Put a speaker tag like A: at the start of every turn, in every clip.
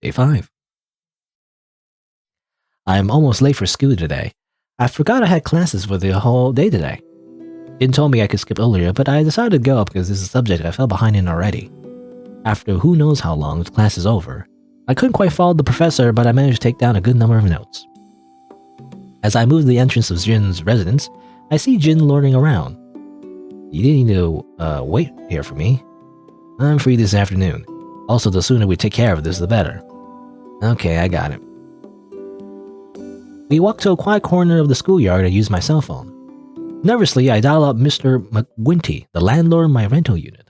A: Day 5. I'm almost late for school today. I forgot I had classes for the whole day today. Jin told me I could skip earlier, but I decided to go because this is a subject I fell behind in already. After who knows how long the class is over, I couldn't quite follow the professor, but I managed to take down a good number of notes. As I move to the entrance of Jin's residence, I see Jin loitering around. You didn't need to wait here for me. I'm free this afternoon. Also, the sooner we take care of this, the better. Okay, I got it. We walk to a quiet corner of the schoolyard and use my cell phone. Nervously, I dial up Mr. McGuinty, the landlord of my rental unit.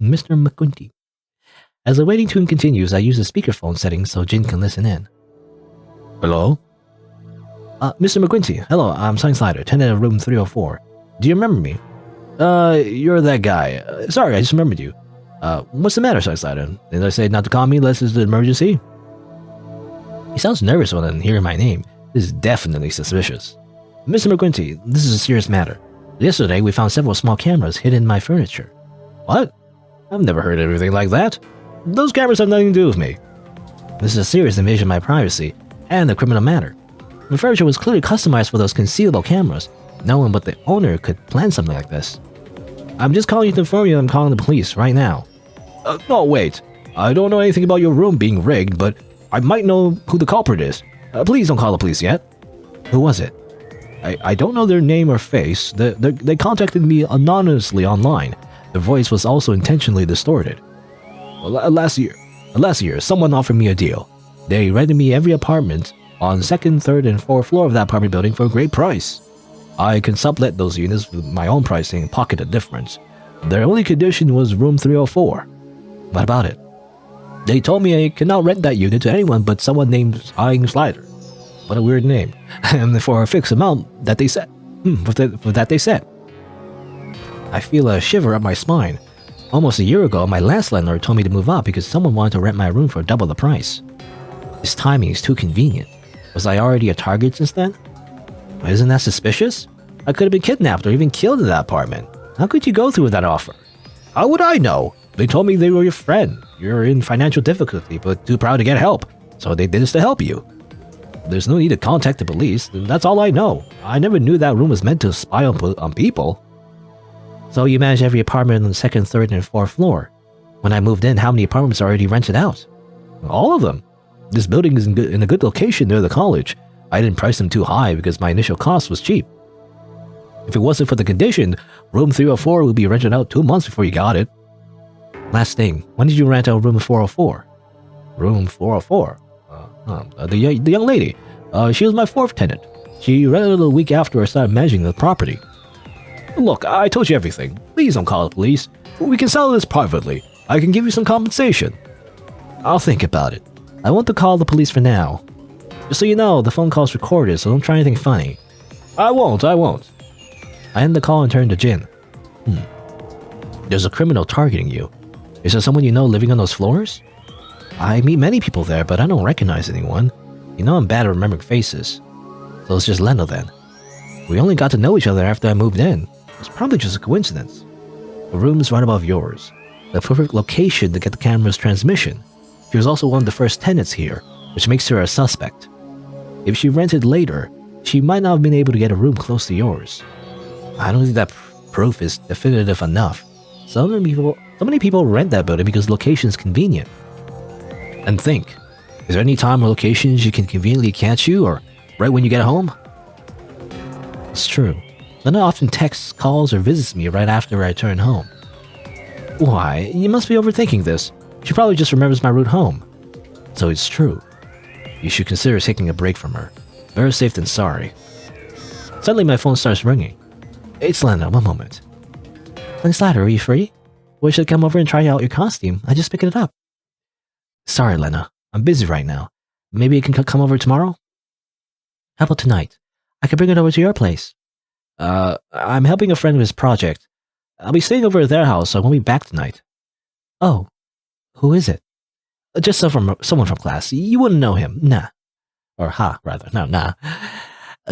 A: Mr. McGuinty. As the waiting tune continues, I use the speakerphone settings so Jin can listen in. Hello? Mr. McGuinty, hello, I'm SighingSlider, tenant of room 304. Do you remember me? You're that guy. Sorry, I just remembered you. What's the matter, SighingSlider? Did I say not to call me unless it's an emergency? He sounds nervous when I'm hearing my name. This is definitely suspicious. Mr. McGuinty, this is a serious matter. Yesterday, we found several small cameras hidden in my furniture. What? I've never heard of anything like that. Those cameras have nothing to do with me. This is a serious invasion of my privacy and a criminal matter. The furniture was clearly customized for those concealable cameras. No one but the owner could plan something like this. I'm just calling you to inform you that I'm calling the police right now. No, wait. I don't know anything about your room being rigged, but I might know who the culprit is. Please don't call the police yet. Who was it? I don't know their name or face. They contacted me anonymously online. Their voice was also intentionally distorted. Last year, someone offered me a deal. They rented me every apartment on 2nd, 3rd, and 4th floor of that apartment building for a great price. I can sublet those units with my own pricing and pocket the difference. Their only condition was room 304. What about it? They told me I cannot rent that unit to anyone but someone named SighingSlider. What a weird name. And for a fixed amount that they set. For that they set. I feel a shiver up my spine. Almost a year ago, my last landlord told me to move out because someone wanted to rent my room for double the price. His timing is too convenient. Was I already a target since then? Isn't that suspicious? I could have been kidnapped or even killed in that apartment. How could you go through with that offer? How would I know? They told me they were your friend. You're in financial difficulty, but too proud to get help. So they did this to help you. There's no need to contact the police. That's all I know. I never knew that room was meant to spy on people. So you manage every apartment on the 2nd, 3rd, and 4th floor. When I moved in, how many apartments are already rented out? All of them. This building is in a good location near the college. I didn't price them too high because my initial cost was cheap. If it wasn't for the condition, room 304 would be rented out 2 months before you got it. Last thing, when did you rent out room 404? Room 404? The young lady. She was my 4th tenant. She rented it a week after I started managing the property. Look, I told you everything. Please don't call the police. We can settle this privately. I can give you some compensation. I'll think about it. I won't call the police for now. Just so you know, the phone call's recorded, so don't try anything funny. I won't. I end the call and turn to Jin. There's a criminal targeting you. Is there someone you know living on those floors? I meet many people there, but I don't recognize anyone. You know I'm bad at remembering faces. So it's just Lena then. We only got to know each other after I moved in. It's probably just a coincidence. The room's right above yours. The perfect location to get the camera's transmission. She was also one of the first tenants here, which makes her a suspect. If she rented later, she might not have been able to get a room close to yours. I don't think that proof is definitive enough. So many people rent that building because the location is convenient. And think, is there any time or location she can conveniently catch you, or right when you get home? It's true. Lena often texts, calls, or visits me right after I return home. Why? You must be overthinking this. She probably just remembers my route home. So it's true. You should consider taking a break from her. Better safe than sorry. Suddenly my phone starts ringing. It's Lena, one moment. SighingSlider, are you free? We should come over and try out your costume. I just picked it up. Sorry, Lena. I'm busy right now. Maybe you can come over tomorrow? How about tonight? I can bring it over to your place. I'm helping a friend with his project. I'll be staying over at their house, so I won't be back tonight. Oh, who is it? Just someone from class. You wouldn't know him. Nah. Or ha, rather. No, nah.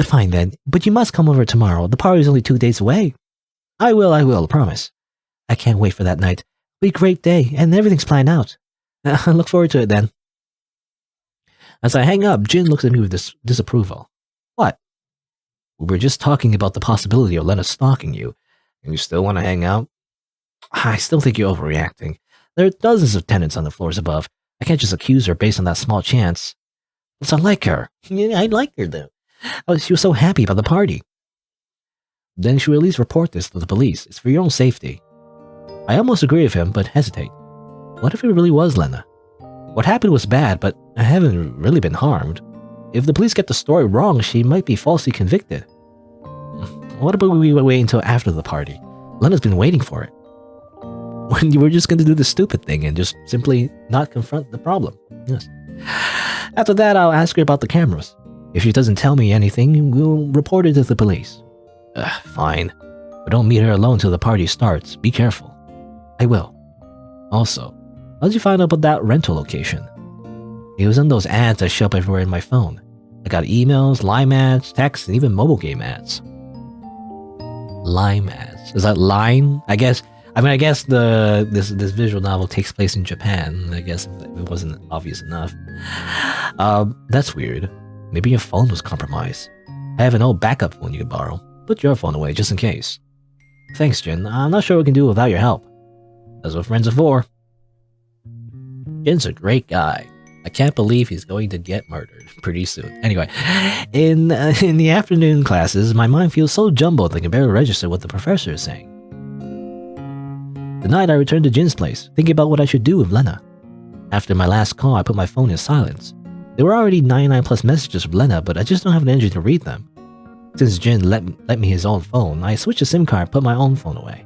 A: Fine then, but you must come over tomorrow. The party's only 2 days away. I will, promise. I can't wait for that night. It'll be a great day, and everything's planned out. I look forward to it then. As I hang up, Jin looks at me with disapproval. What? We were just talking about the possibility of Lena stalking you, and you still want to hang out? I still think you're overreacting. There are dozens of tenants on the floors above. I can't just accuse her based on that small chance. Plus, I like her. Yeah, I like her, though. She was so happy about the party. Then you should at least report this to the police. It's for your own safety. I almost agree with him, but hesitate. What if it really was Lena? What happened was bad, but I haven't really been harmed. If the police get the story wrong, she might be falsely convicted. What about we wait until after the party? Lena's been waiting for it. When you were just going to do the stupid thing and just simply not confront the problem. Yes. After that, I'll ask her about the cameras. If she doesn't tell me anything, we'll report it to the police. Fine. But don't meet her alone till the party starts. Be careful. I will. Also, how did you find out about that rental location? It was on those ads that show up everywhere in my phone. I got emails, Lime ads, texts, and even mobile game ads. Lime ads. Is that Line? I guess this visual novel takes place in Japan. I guess it wasn't obvious enough. That's weird. Maybe your phone was compromised. I have an old backup phone you can borrow. Put your phone away just in case. Thanks, Jin. I'm not sure what we can do without your help. That's what friends are for. Jin's a great guy. I can't believe he's going to get murdered pretty soon. Anyway, in the afternoon classes, my mind feels so jumbled I can barely register what the professor is saying. Tonight, I returned to Jin's place, thinking about what I should do with Lena. After my last call, I put my phone in silence. There were already 99 plus messages from Lena, but I just don't have an energy to read them. Since Jin let me his own phone, I switched the SIM card and put my own phone away.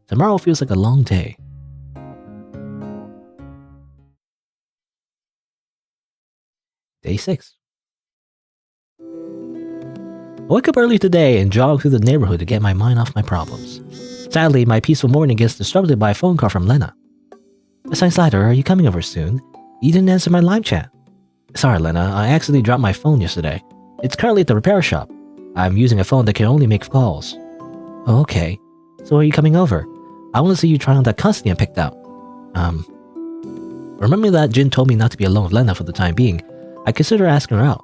A: Tomorrow feels like a long day. Day 6. I woke up early today and jogged through the neighborhood to get my mind off my problems. Sadly, my peaceful morning gets disrupted by a phone call from Lena. SighingSlider, are you coming over soon? You didn't answer my live chat. Sorry, Lena, I accidentally dropped my phone yesterday. It's currently at the repair shop. I'm using a phone that can only make calls. Oh, okay. So are you coming over? I want to see you try on that costume I picked out. Remember that Jin told me not to be alone with Lena for the time being. I consider asking her out.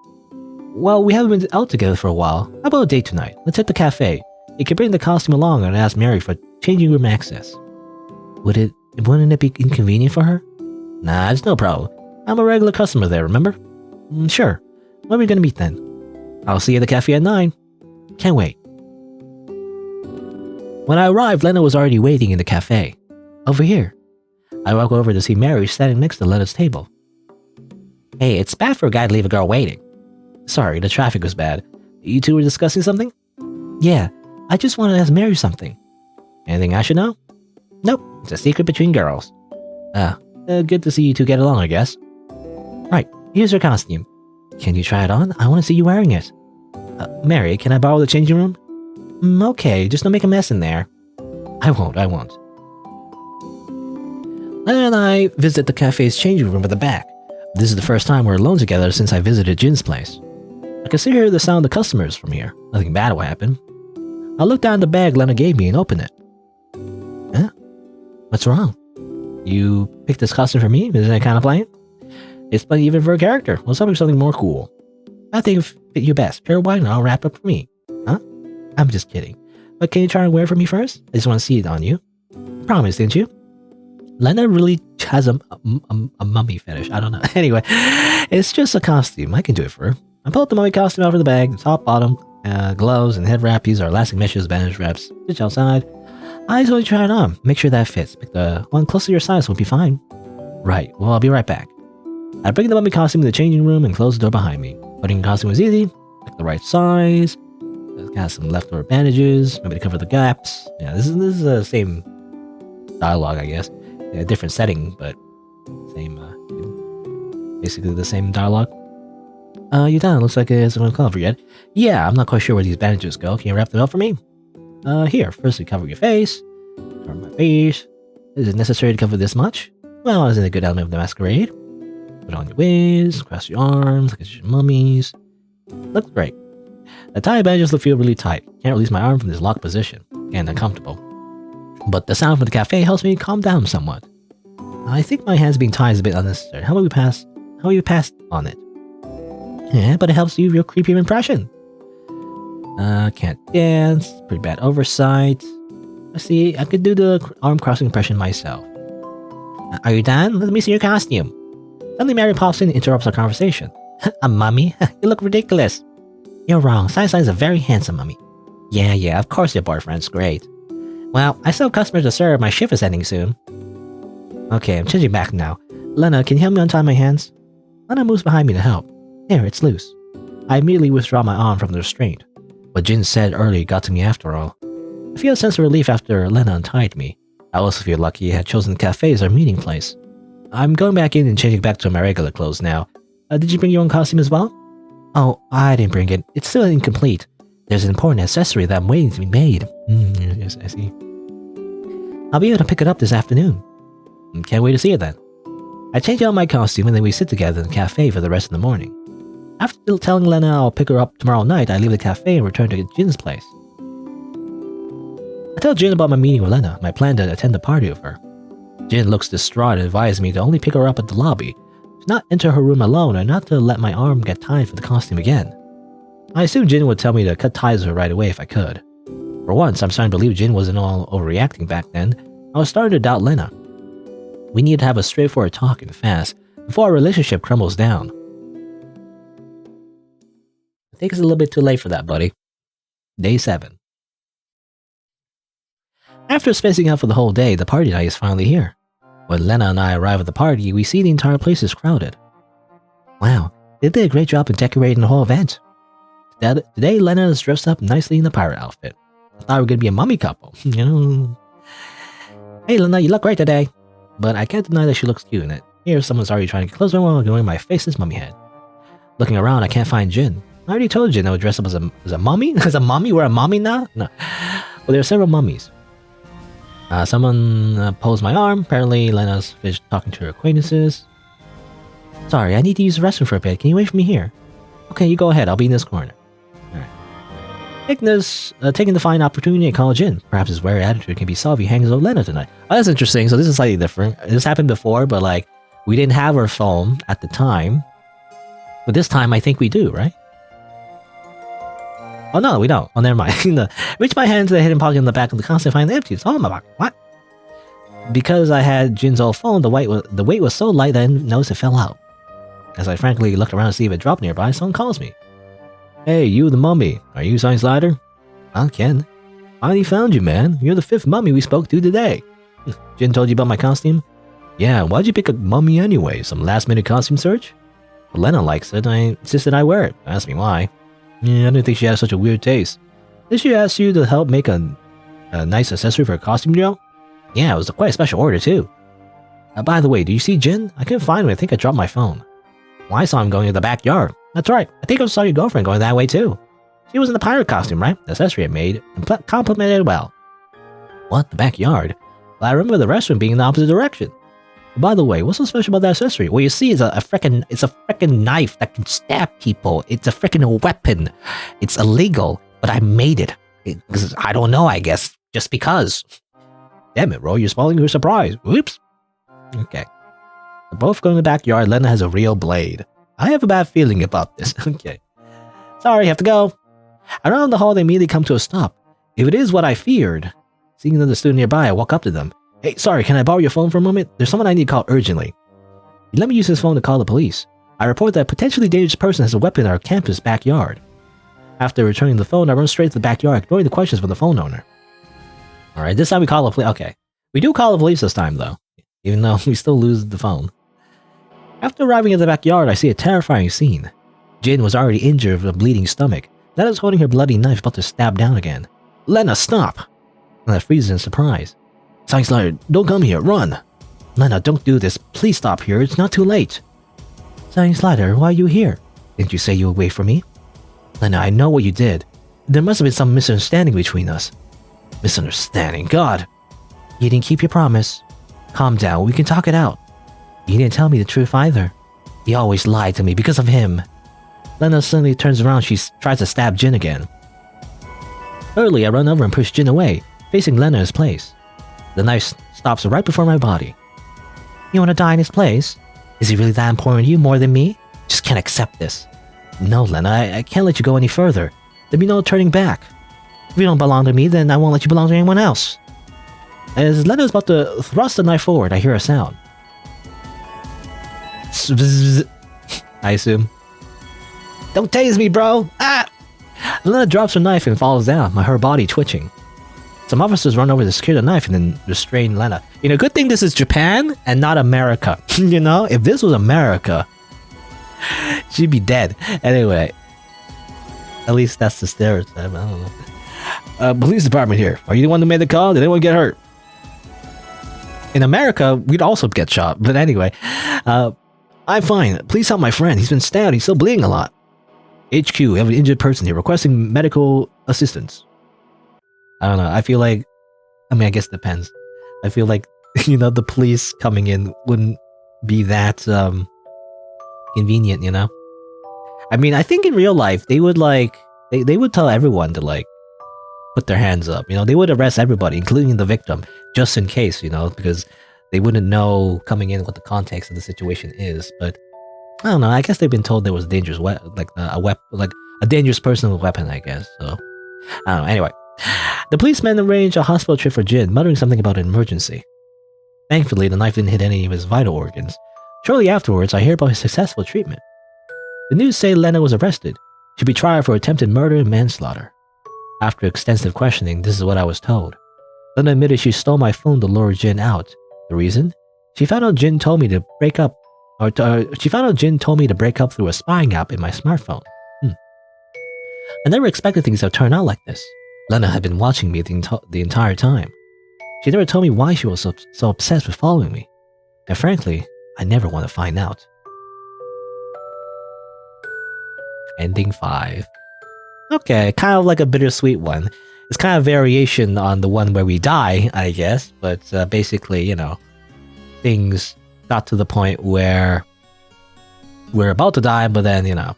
A: Well, we haven't been out together for a while. How about a date tonight? Let's hit the cafe. You can bring the costume along and ask Mary for changing room access. Wouldn't it be inconvenient for her? Nah, it's no problem. I'm a regular customer there, remember? Sure. When are we gonna meet then? I'll see you at the cafe at 9. Can't wait. When I arrived, Lena was already waiting in the cafe. Over here. I walk over to see Mary standing next to Lena's table. Hey, it's bad for a guy to leave a girl waiting. Sorry, the traffic was bad. You two were discussing something? Yeah, I just wanted to ask Mary something. Anything I should know? Nope, it's a secret between girls. Good to see you two get along, I guess. Right, here's your costume. Can you try it on? I want to see you wearing it. Mary, can I borrow the changing room? Okay, just don't make a mess in there. I won't. Lena and I visit the cafe's changing room at the back. This is the first time we're alone together since I visited Jin's place. I can still hear the sound of the customers from here. Nothing bad will happen. I'll look down the bag Lena gave me and open it. Huh? What's wrong? You picked this costume for me? Is that kind of playing? It's plenty even for a character. Let's have something more cool. I think it fit you best. Pure white and I'll wrap up for me. Huh? I'm just kidding. But can you try and wear it for me first? I just want to see it on you. Promise, didn't you? Lena really has a mummy fetish. I don't know. Anyway, it's just a costume. I can do it for her. I pulled the mummy costume out of the bag, top, bottom, gloves, and head wrap. These are elastic meshes, bandage wraps. Stitch outside. I just want to try it on. Make sure that fits. Pick the one close to your size will be fine. Right. Well, I'll be right back. I bring the mummy costume to the changing room and close the door behind me. Putting the costume was easy. Pick the right size. Got some leftover bandages, maybe to cover the gaps. Yeah, this is the same dialogue, I guess. A different setting, but same, basically the same dialogue. You done? Looks like it's not covered yet. Yeah, I'm not quite sure where these bandages go. Can you wrap them up for me? Here. First, you cover your face. Cover my face. Is it necessary to cover this much? Well, isn't it a good element of the masquerade? Put on your waist, cross your arms, look at your mummies. Looks great. The tie bandages feel really tight. Can't release my arm from this locked position. Getting uncomfortable. But the sound from the cafe helps me calm down somewhat. I think my hands being tied is a bit unnecessary. How about you pass on it? Yeah, but it helps you your creepy impression. Can't dance. Pretty bad oversight. Let's see, I could do the arm crossing impression myself. Are you done? Let me see your costume. Suddenly Mary pops in and interrupts our conversation. Mummy, you look ridiculous. You're wrong. SighingSlider's a very handsome mummy. Yeah, of course your boyfriend's great. Well, I still have customers to serve. My shift is ending soon. Okay, I'm changing back now. Lena, can you help me untie my hands? Lena moves behind me to help. There, it's loose. I immediately withdraw my arm from the restraint. What Jin said earlier got to me after all. I feel a sense of relief after Lena untied me. I also feel lucky I had chosen the cafe as our meeting place. I'm going back in and changing back to my regular clothes now. Did you bring your own costume as well? Oh, I didn't bring it. It's still incomplete. There's an important accessory that I'm waiting to be made. Yes, I see. I'll be able to pick it up this afternoon. Can't wait to see it then. I change out my costume and then we sit together in the cafe for the rest of the morning. After telling Lena I'll pick her up tomorrow night, I leave the cafe and return to Jin's place. I tell Jin about my meeting with Lena, my plan to attend the party with her. Jin looks distraught and advises me to only pick her up at the lobby, to not enter her room alone and not to let my arm get tied for the costume again. I assumed Jin would tell me to cut ties with her right away if I could. For once, I'm starting to believe Jin wasn't all overreacting back then. I was starting to doubt Lena. We need to have a straightforward talk and fast before our relationship crumbles down. I think it's a little bit too late for that, buddy. Day 7. After spacing out for the whole day, the party night is finally here. When Lena and I arrive at the party, we see the entire place is crowded. Wow, they did a great job in decorating the whole event. Today, Lena is dressed up nicely in the pirate outfit. I thought we were going to be a mummy couple, you know. Hey Lena, you look great today. But I can't deny that she looks cute in it. Here, someone's already trying to get closer while ignoring my faceless mummy head. Looking around, I can't find Jin. I already told Jin I would dress up as a mummy? As a mummy? We're a mummy now? No. Well, there are several mummies. Someone pulls my arm. Apparently, Lena's finished talking to her acquaintances. Sorry, I need to use the restroom for a bit. Can you wait for me here? Okay, you go ahead. I'll be in this corner. Alright. Taking the fine opportunity to call Jin. Perhaps his weary attitude can be solved if he hangs with Lena tonight. Oh, that's interesting. So this is slightly different. This happened before, but like, we didn't have our phone at the time. But this time, I think we do, right? Oh no, we don't. Oh, never mind. Reach my hand to the hidden pocket on the back of the console and find the empties. Oh my god, what? Because I had Jin's old phone, the weight was so light that I didn't notice it fell out. As I frankly looked around to see if it dropped nearby, someone calls me. Hey, you the mummy. Are you SighingSlider? I'm Ken. Finally found you, man. You're the 5th mummy we spoke to today. Jin told you about my costume? Yeah, why'd you pick a mummy anyway? Some last-minute costume search? Well, Lena likes it. I insisted I wear it. Ask me why. Yeah, I didn't think she had such a weird taste. Did she ask you to help make a nice accessory for a costume drill? Yeah, it was quite a special order too. By the way, do you see Jin? I couldn't find him. I think I dropped my phone. Well, I saw him going to the backyard. That's right. I think I saw your girlfriend going that way too. She was in the pirate costume, right? The accessory I made and complimented well. What? The backyard? Well, I remember the restaurant being in the opposite direction. By the way, what's so special about that accessory? Well, you see, it's a frickin' knife that can stab people. It's a frickin' weapon. It's illegal, but I made it. I don't know, I guess. Just because. Damn it, Ro, you're spoiling your surprise. Whoops. Okay. They're both going to the backyard. Lena has a real blade. I have a bad feeling about this. Okay. Sorry, have to go. Around the hall, they immediately come to a stop. If it is what I feared, seeing another student nearby, I walk up to them. Hey, sorry, can I borrow your phone for a moment? There's someone I need to call urgently. He let me use his phone to call the police. I report that a potentially dangerous person has a weapon in our campus backyard. After returning the phone, I run straight to the backyard, ignoring the questions from the phone owner. Alright, this time we call the police. Okay. We do call the police this time, though, even though we still lose the phone. After arriving at the backyard, I see a terrifying scene. Jin was already injured with a bleeding stomach. Lena was holding her bloody knife about to stab down again. Lena, stop! Lena freezes in surprise. SighingSlider, don't come here, run! Lena, don't do this. Please stop here. It's not too late. SighingSlider, why are you here? Didn't you say you would wait for me? Lena, I know what you did. There must have been some misunderstanding between us. Misunderstanding? God! You didn't keep your promise. Calm down. We can talk it out. You didn't tell me the truth either. You always lied to me because of him. Lena suddenly turns around. She tries to stab Jin again. Early, I run over and push Jin away, facing Lena in his place. The knife stops right before my body. You want to die in his place? Is he really that important to you more than me? Just can't accept this. No, Lena, I can't let you go any further. There'd be no turning back. If you don't belong to me, then I won't let you belong to anyone else. As Lena is about to thrust the knife forward, I hear a sound. I assume. Don't tase me, bro! Ah! Lena drops her knife and falls down, her body twitching. Some officers run over to secure the knife and then restrain Lena. You know, good thing this is Japan and not America. You know, if this was America, she'd be dead. Anyway, at least that's the stereotype. I don't know. Police department here. Are you the one who made the call? Did anyone get hurt? In America, we'd also get shot. But anyway, I'm fine. Please help my friend. He's been stabbed. He's still bleeding a lot. HQ, we have an injured person here requesting medical assistance. I don't know. I feel like, I mean, I guess it depends. I feel like, you know, the police coming in wouldn't be that convenient, you know? I mean, I think in real life, they would like, they would tell everyone to like, put their hands up. You know, they would arrest everybody, including the victim, just in case, you know, because they wouldn't know coming in what the context of the situation is. But I don't know. I guess they've been told there was a dangerous a dangerous person with a weapon, I guess. So I don't know. Anyway, the policeman arranged a hospital trip for Jin, muttering something about an emergency. Thankfully, the knife didn't hit any of his vital organs. Shortly afterwards, I hear about his successful treatment. The news say Lena was arrested. She'd be tried for attempted murder and manslaughter. After extensive questioning, this is what I was told. Lena admitted she stole my phone to lure Jin out. The reason? She found out Jin told me to break up through a spying app in my smartphone. I never expected things to turn out like this. Lena had been watching me the entire time. She never told me why she was so obsessed with following me. And frankly, I never want to find out. Ending 5. Okay, kind of like a bittersweet one. It's kind of variation on the one where we die, I guess. But basically, you know, things got to the point where we're about to die, but then, you know,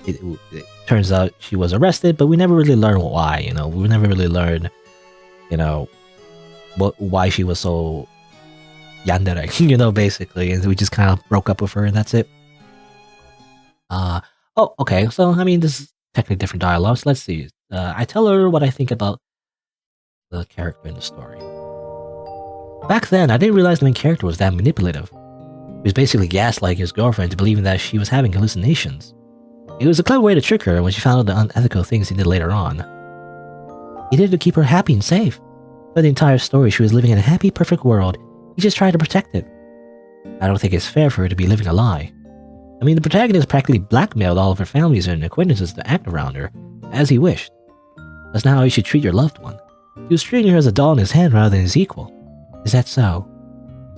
A: it turns out she was arrested, but we never really learned why, you know. We never really learned, you know, why she was so yandere, you know, basically. And we just kind of broke up with her and that's it. Oh, okay. So, I mean, this is technically different dialogues. Let's see. I tell her what I think about the character in the story. Back then, I didn't realize the main character was that manipulative. He was basically gaslighting his girlfriend to believing that she was having hallucinations. It was a clever way to trick her when she found out the unethical things he did later on. He did it to keep her happy and safe. For the entire story, she was living in a happy, perfect world. He just tried to protect it. I don't think it's fair for her to be living a lie. I mean, the protagonist practically blackmailed all of her families and acquaintances to act around her, as he wished. That's not how you should treat your loved one. He was treating her as a doll in his hand rather than his equal. Is that so?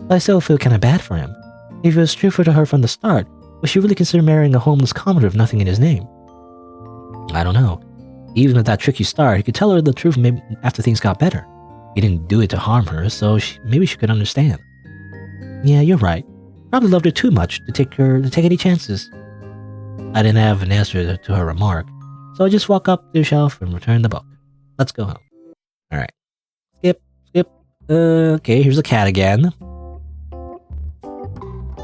A: But I still feel kinda bad for him. If it was truthful to her from the start, would she really consider marrying a homeless commoner with nothing in his name? I don't know. Even with that tricky start, he could tell her the truth maybe after things got better. He didn't do it to harm her, so maybe she could understand. Yeah, you're right. Probably loved her too much to take any chances. I didn't have an answer to her remark, so I just walk up to the shelf and return the book. Let's go home. Alright. Skip. Okay, here's the cat again.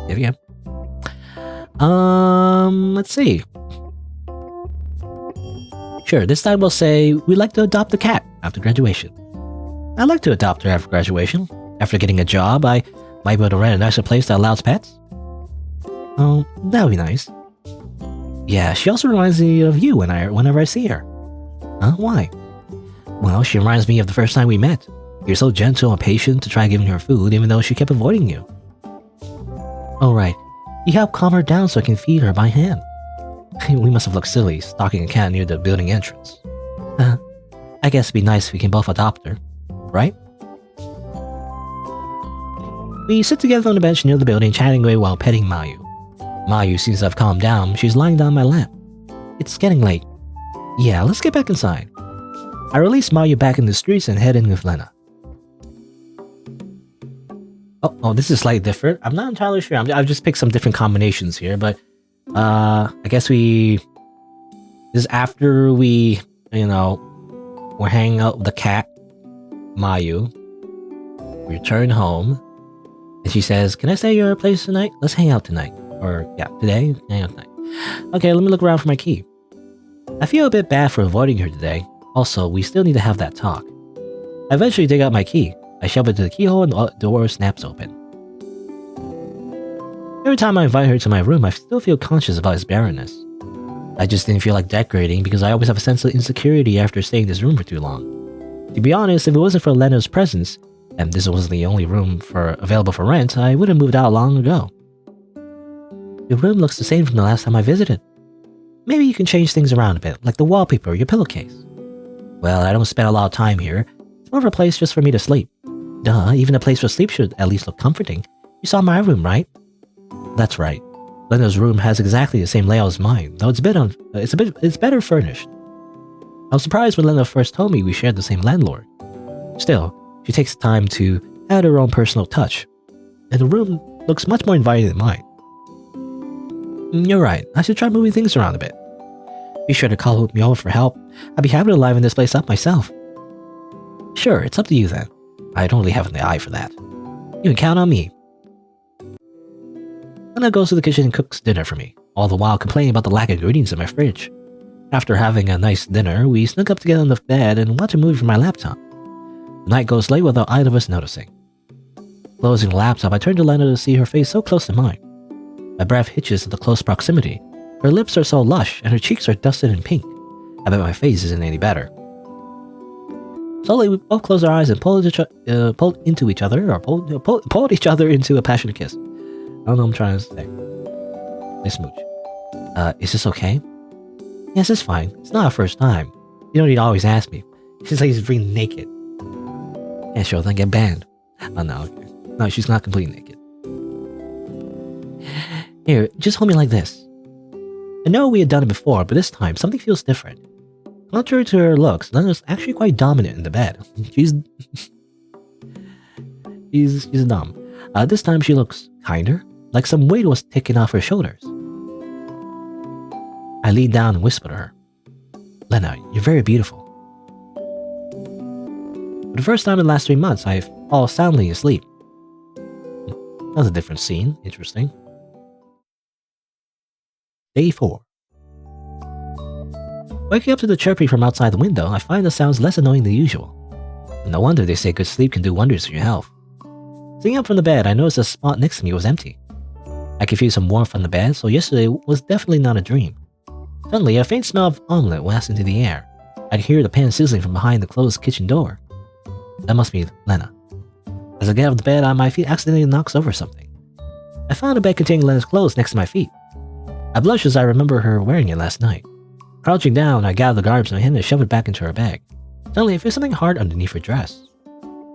A: Yeah. Let's see. Sure, this time we'll say we'd like to adopt a cat after graduation. I'd like to adopt her after graduation. After getting a job, I might be able to rent a nicer place that allows pets. Oh, that would be nice. Yeah, she also reminds me of you whenever I see her. Huh? Why? Well, she reminds me of the first time we met. You're so gentle and patient to try giving her food even though she kept avoiding you. Oh, right. You helped calm her down so I can feed her by hand. We must have looked silly stalking a cat near the building entrance. I guess it'd be nice if we can both adopt her, right? We sit together on the bench near the building, chatting away while petting Mayu. Mayu seems to have calmed down. She's lying down on my lap. It's getting late. Yeah, let's get back inside. I release Mayu back in the streets and head in with Lena. Oh, this is slightly different. I'm not entirely sure. I've just picked some different combinations here, but I guess this is after we, we're hanging out with the cat, Mayu. We return home, and she says, "Can I stay at your place tonight? Let's hang out tonight." Or, yeah, today, hang out tonight. Okay, let me look around for my key. I feel a bit bad for avoiding her today. Also, we still need to have that talk. I eventually dig out my key. I shove it to the keyhole and the door snaps open. Every time I invite her to my room, I still feel conscious about its barrenness. I just didn't feel like decorating because I always have a sense of insecurity after staying in this room for too long. To be honest, if it wasn't for Lena's presence, and this wasn't the only room available for rent, I would have moved out long ago. Your room looks the same from the last time I visited. Maybe you can change things around a bit, like the wallpaper or your pillowcase. Well, I don't spend a lot of time here. It's more of a place just for me to sleep. Duh, even a place for sleep should at least look comforting. You saw my room, right? That's right. Lena's room has exactly the same layout as mine, though it's better furnished. I was surprised when Lena first told me we shared the same landlord. Still, she takes time to add her own personal touch, and the room looks much more inviting than mine. You're right, I should try moving things around a bit. Be sure to call me over for help. I'd be happy to liven this place up myself. Sure, it's up to you then. I don't really have an eye for that. You can count on me. Lena goes to the kitchen and cooks dinner for me, all the while complaining about the lack of ingredients in my fridge. After having a nice dinner, we snug up together on the bed and watch a movie from my laptop. The night goes late without either of us noticing. Closing the laptop, I turn to Lena to see her face so close to mine. My breath hitches at the close proximity. Her lips are so lush, and her cheeks are dusted in pink. I bet my face isn't any better. Slowly, we both close our eyes and pulled each other into a passionate kiss. I don't know what I'm trying to say. Nice smooch. Is this okay? Yes, it's fine. It's not our first time. You don't need to always ask me. She's like, he's really naked. Yeah, sure, then get banned. Oh, no, okay. No, she's not completely naked. Here, just hold me like this. I know we had done it before, but this time, something feels different. Contrary to her looks, Lena's actually quite dominant in the bed. She's dumb. This time she looks kinder, like some weight was taken off her shoulders. I leaned down and whispered to her, Lena, you're very beautiful. For the first time in the last 3 months, I fall soundly asleep. That was a different scene. Interesting. Day 4. Waking up to the chirping from outside the window, I find the sounds less annoying than usual. No wonder they say good sleep can do wonders for your health. Sitting up from the bed, I noticed the spot next to me was empty. I could feel some warmth on the bed, so yesterday was definitely not a dream. Suddenly, a faint smell of omelette wafts into the air. I could hear the pan sizzling from behind the closed kitchen door. That must be Lena. As I get out of the bed, my feet accidentally knocks over something. I found a bed containing Lena's clothes next to my feet. I blush as I remember her wearing it last night. Crouching down, I gather the garbage in my hand and shove it back into her bag. Suddenly, I feel something hard underneath her dress.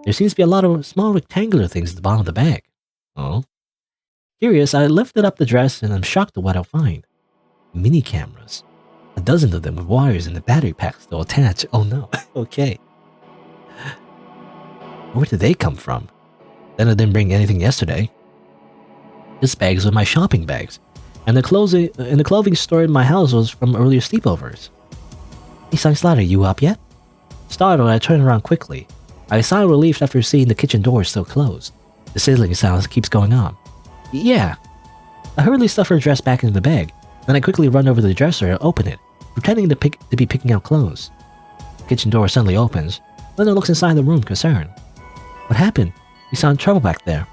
A: There seems to be a lot of small rectangular things at the bottom of the bag. Oh. Curious, I lifted up the dress and I'm shocked at what I'll find. Mini cameras. A dozen of them with wires and the battery packs still attached. Oh no. Okay. Where did they come from? Then I didn't bring anything yesterday. This bag is with my shopping bags, and the clothing stored in my house was from earlier sleepovers. Hey, SighingSlider, you up yet? Startled, I turn around quickly. I sigh relief after seeing the kitchen door still closed. The sizzling sound keeps going on. Yeah. I hurriedly stuff her dress back into the bag. Then I quickly run over to the dresser and open it, pretending to be picking out clothes. The kitchen door suddenly opens. Lena looks inside the room, concerned. What happened? You sound trouble back there.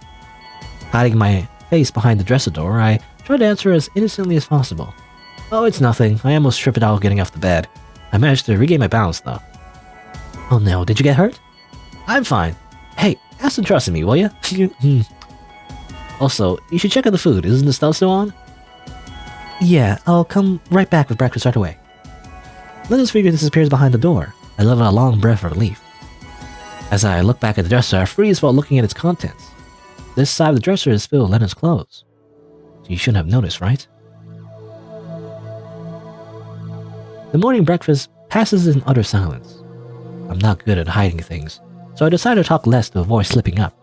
A: Hiding my face behind the dresser door, I try to answer as innocently as possible. Oh, it's nothing. I almost tripped out getting off the bed. I managed to regain my balance, though. Oh no, did you get hurt? I'm fine. Hey, have some trust in me, will ya? Also, you should check out the food. Isn't the stuff still on? Yeah, I'll come right back with breakfast right away. Lena's figure disappears behind the door. I let out a long breath of relief. As I look back at the dresser, I freeze while looking at its contents. This side of the dresser is filled with Lena's clothes. So you shouldn't have noticed, right? The morning breakfast passes in utter silence. I'm not good at hiding things, so I decide to talk less to avoid slipping up.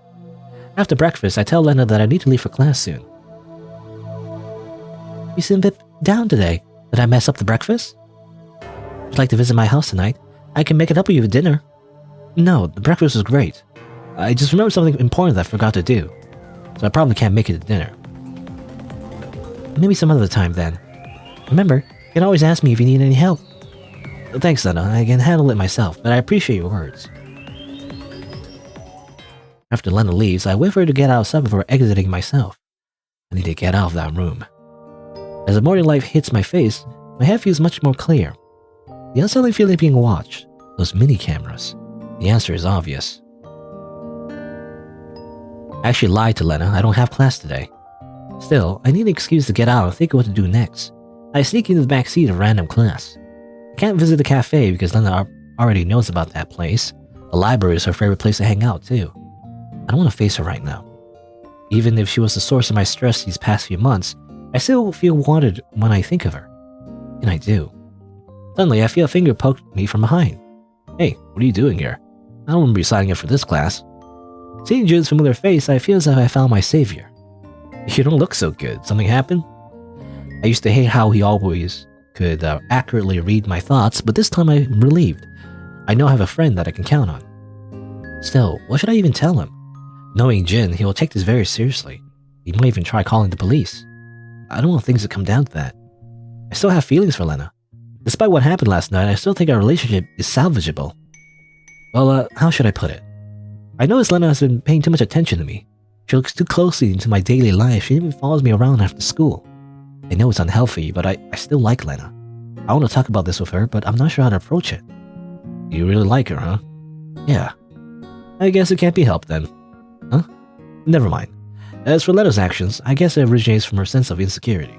A: After breakfast, I tell Lena that I need to leave for class soon. You seem a bit down today. Did I mess up the breakfast? Would you like to visit my house tonight? I can make it up with you for dinner. No, the breakfast was great. I just remembered something important that I forgot to do, so I probably can't make it to dinner. Maybe some other time then. Remember, you can always ask me if you need any help. Thanks, Lena. I can handle it myself, but I appreciate your words. After Lena leaves, I wait for her to get outside before exiting myself. I need to get out of that room. As the morning light hits my face, my head feels much more clear. The unsettling feeling being watched, those mini cameras. The answer is obvious. I actually lied to Lena. I don't have class today. Still, I need an excuse to get out and think of what to do next. I sneak into the back seat of random class. I can't visit the cafe because Lena already knows about that place. The library is her favorite place to hang out too. I don't want to face her right now. Even if she was the source of my stress these past few months, I still feel wanted when I think of her. And I do. Suddenly, I feel a finger poke me from behind. Hey, what are you doing here? I don't remember you signing up for this class. Seeing Jun's familiar face, I feel as if I found my savior. You don't look so good. Something happened? I used to hate how he always could accurately read my thoughts, but this time I'm relieved. I know I have a friend that I can count on. Still, what should I even tell him? Knowing Jin, he will take this very seriously. He might even try calling the police. I don't want things to come down to that. I still have feelings for Lena. Despite what happened last night, I still think our relationship is salvageable. Well, how should I put it? I notice Lena has been paying too much attention to me. She looks too closely into my daily life. She even follows me around after school. I know it's unhealthy, but I still like Lena. I want to talk about this with her, but I'm not sure how to approach it. You really like her, huh? Yeah. I guess it can't be helped then. Huh? Never mind. As for Lena's actions, I guess it originates from her sense of insecurity.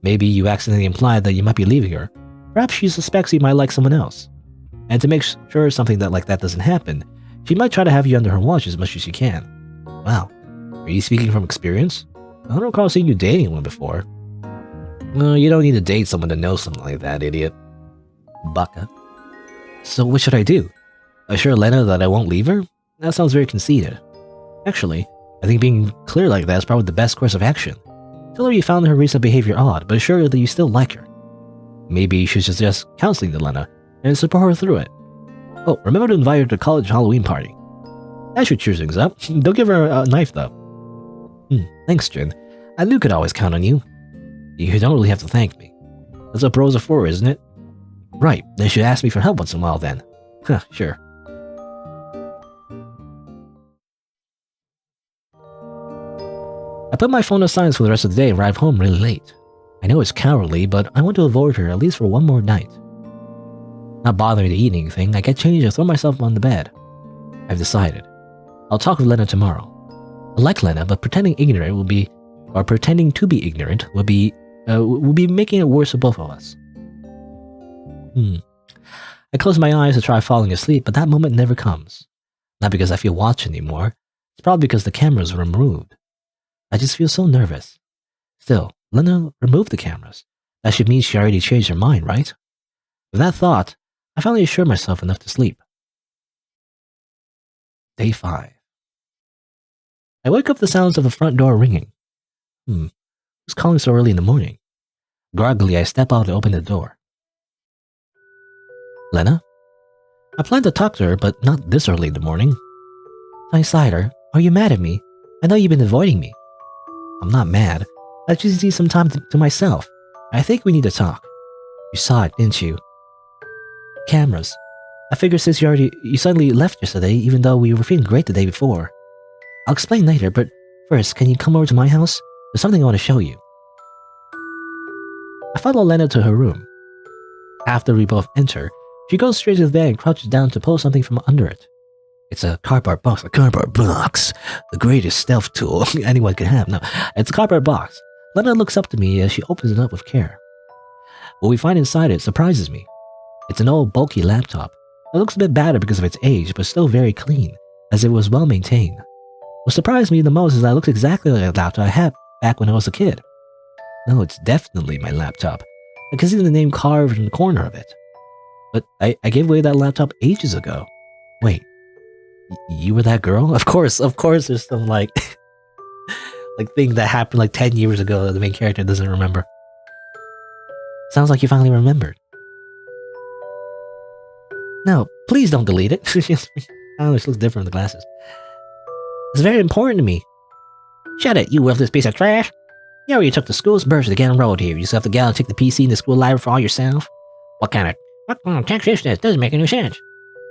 A: Maybe you accidentally implied that you might be leaving her. Perhaps she suspects you might like someone else. And to make sure something like that doesn't happen, she might try to have you under her watch as much as she can. Wow. Are you speaking from experience? I don't recall seeing you dating one before. No, you don't need to date someone to know something like that, idiot. Baka. So what should I do? Assure Lena that I won't leave her? That sounds very conceited. Actually, I think being clear like that is probably the best course of action. Tell her you found her recent behavior odd, but assure her that you still like her. Maybe you should suggest counseling to Lena and support her through it. Oh, remember to invite her to college Halloween party. That should cheer things up. Don't give her a knife though. Thanks, Jin. I knew could always count on you. You don't really have to thank me. That's what bros are for, isn't it? Right, they should ask me for help once in a while then. Huh, sure. I put my phone aside for the rest of the day and arrive home really late. I know it's cowardly, but I want to avoid her at least for one more night. Not bothering to eat anything, I get changed and throw myself on the bed. I've decided. I'll talk with Lena tomorrow. I like Lena, but pretending to be ignorant would be making it worse for both of us. I close my eyes to try falling asleep, but that moment never comes. Not because I feel watched anymore. It's probably because the cameras were removed. I just feel so nervous. Still, Lena removed the cameras. That should mean she already changed her mind, right? With that thought, I finally assured myself enough to sleep. Day 5. I wake up to the sounds of the front door ringing. Who's calling so early in the morning? Groggily, I step out to open the door. Lena? I plan to talk to her, but not this early in the morning. SighingSlider, are you mad at me? I know you've been avoiding me. I'm not mad. I just need some time to myself. I think we need to talk. You saw it, didn't you? Cameras. I figured since you suddenly left yesterday, even though we were feeling great the day before. I'll explain later, but first, can you come over to my house? There's something I want to show you. I follow Lena to her room. After we both enter, she goes straight to the bed and crouches down to pull something from under it. It's a cardboard box. A cardboard box. The greatest stealth tool anyone can have. No, it's a cardboard box. Lena looks up to me as she opens it up with care. What we find inside it surprises me. It's an old, bulky laptop. It looks a bit battered because of its age, but still very clean, as it was well maintained. What surprised me the most is that it looks exactly like a laptop I had back when I was a kid. No, it's definitely my laptop. I can see the name carved in the corner of it. But I gave away that laptop ages ago. Wait, you were that girl? Of course, there's some like thing that happened like 10 years ago that the main character doesn't remember. Sounds like you finally remembered. No, please don't delete it. Oh, this looks different with the glasses. It's very important to me. Shut it, you worthless piece of trash. You already took the school's bus to get enrolled here. You still have to get out and take the PC in the school library for all yourself? What kind of text is this? Doesn't make any sense.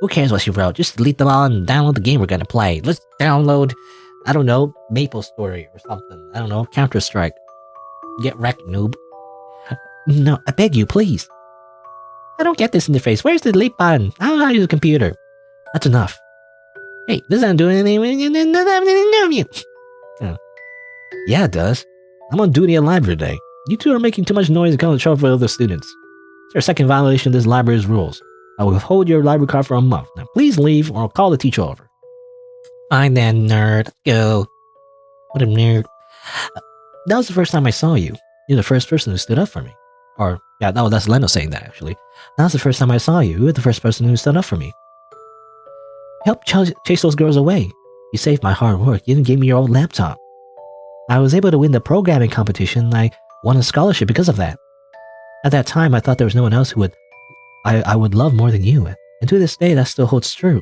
A: Who cares what you wrote? Just delete them all and download the game we're gonna play. Let's download, I don't know, Maple Story or something. I don't know, Counter-Strike. Get wrecked, noob. No, I beg you, please. I don't get this interface. Where's the delete button? I don't know how to use a computer. That's enough. Hey, this doesn't do anything. Yeah, it does. I'm on duty at library today. You two are making too much noise and causing trouble for other students. It's your second violation of this library's rules. I will withhold your library card for a month. Now please leave or I'll call the teacher over. Fine then, nerd. Let's go. What a nerd. That was the first time I saw you. You're the first person who stood up for me. Or, yeah, no, that's Lena saying that, actually. That was the first time I saw you. You were the first person who stood up for me. Help chase those girls away. You saved my hard work. You even gave me your old laptop. I was able to win the programming competition and I won a scholarship because of that. At that time, I thought there was no one else who I would love more than you. And to this day, that still holds true.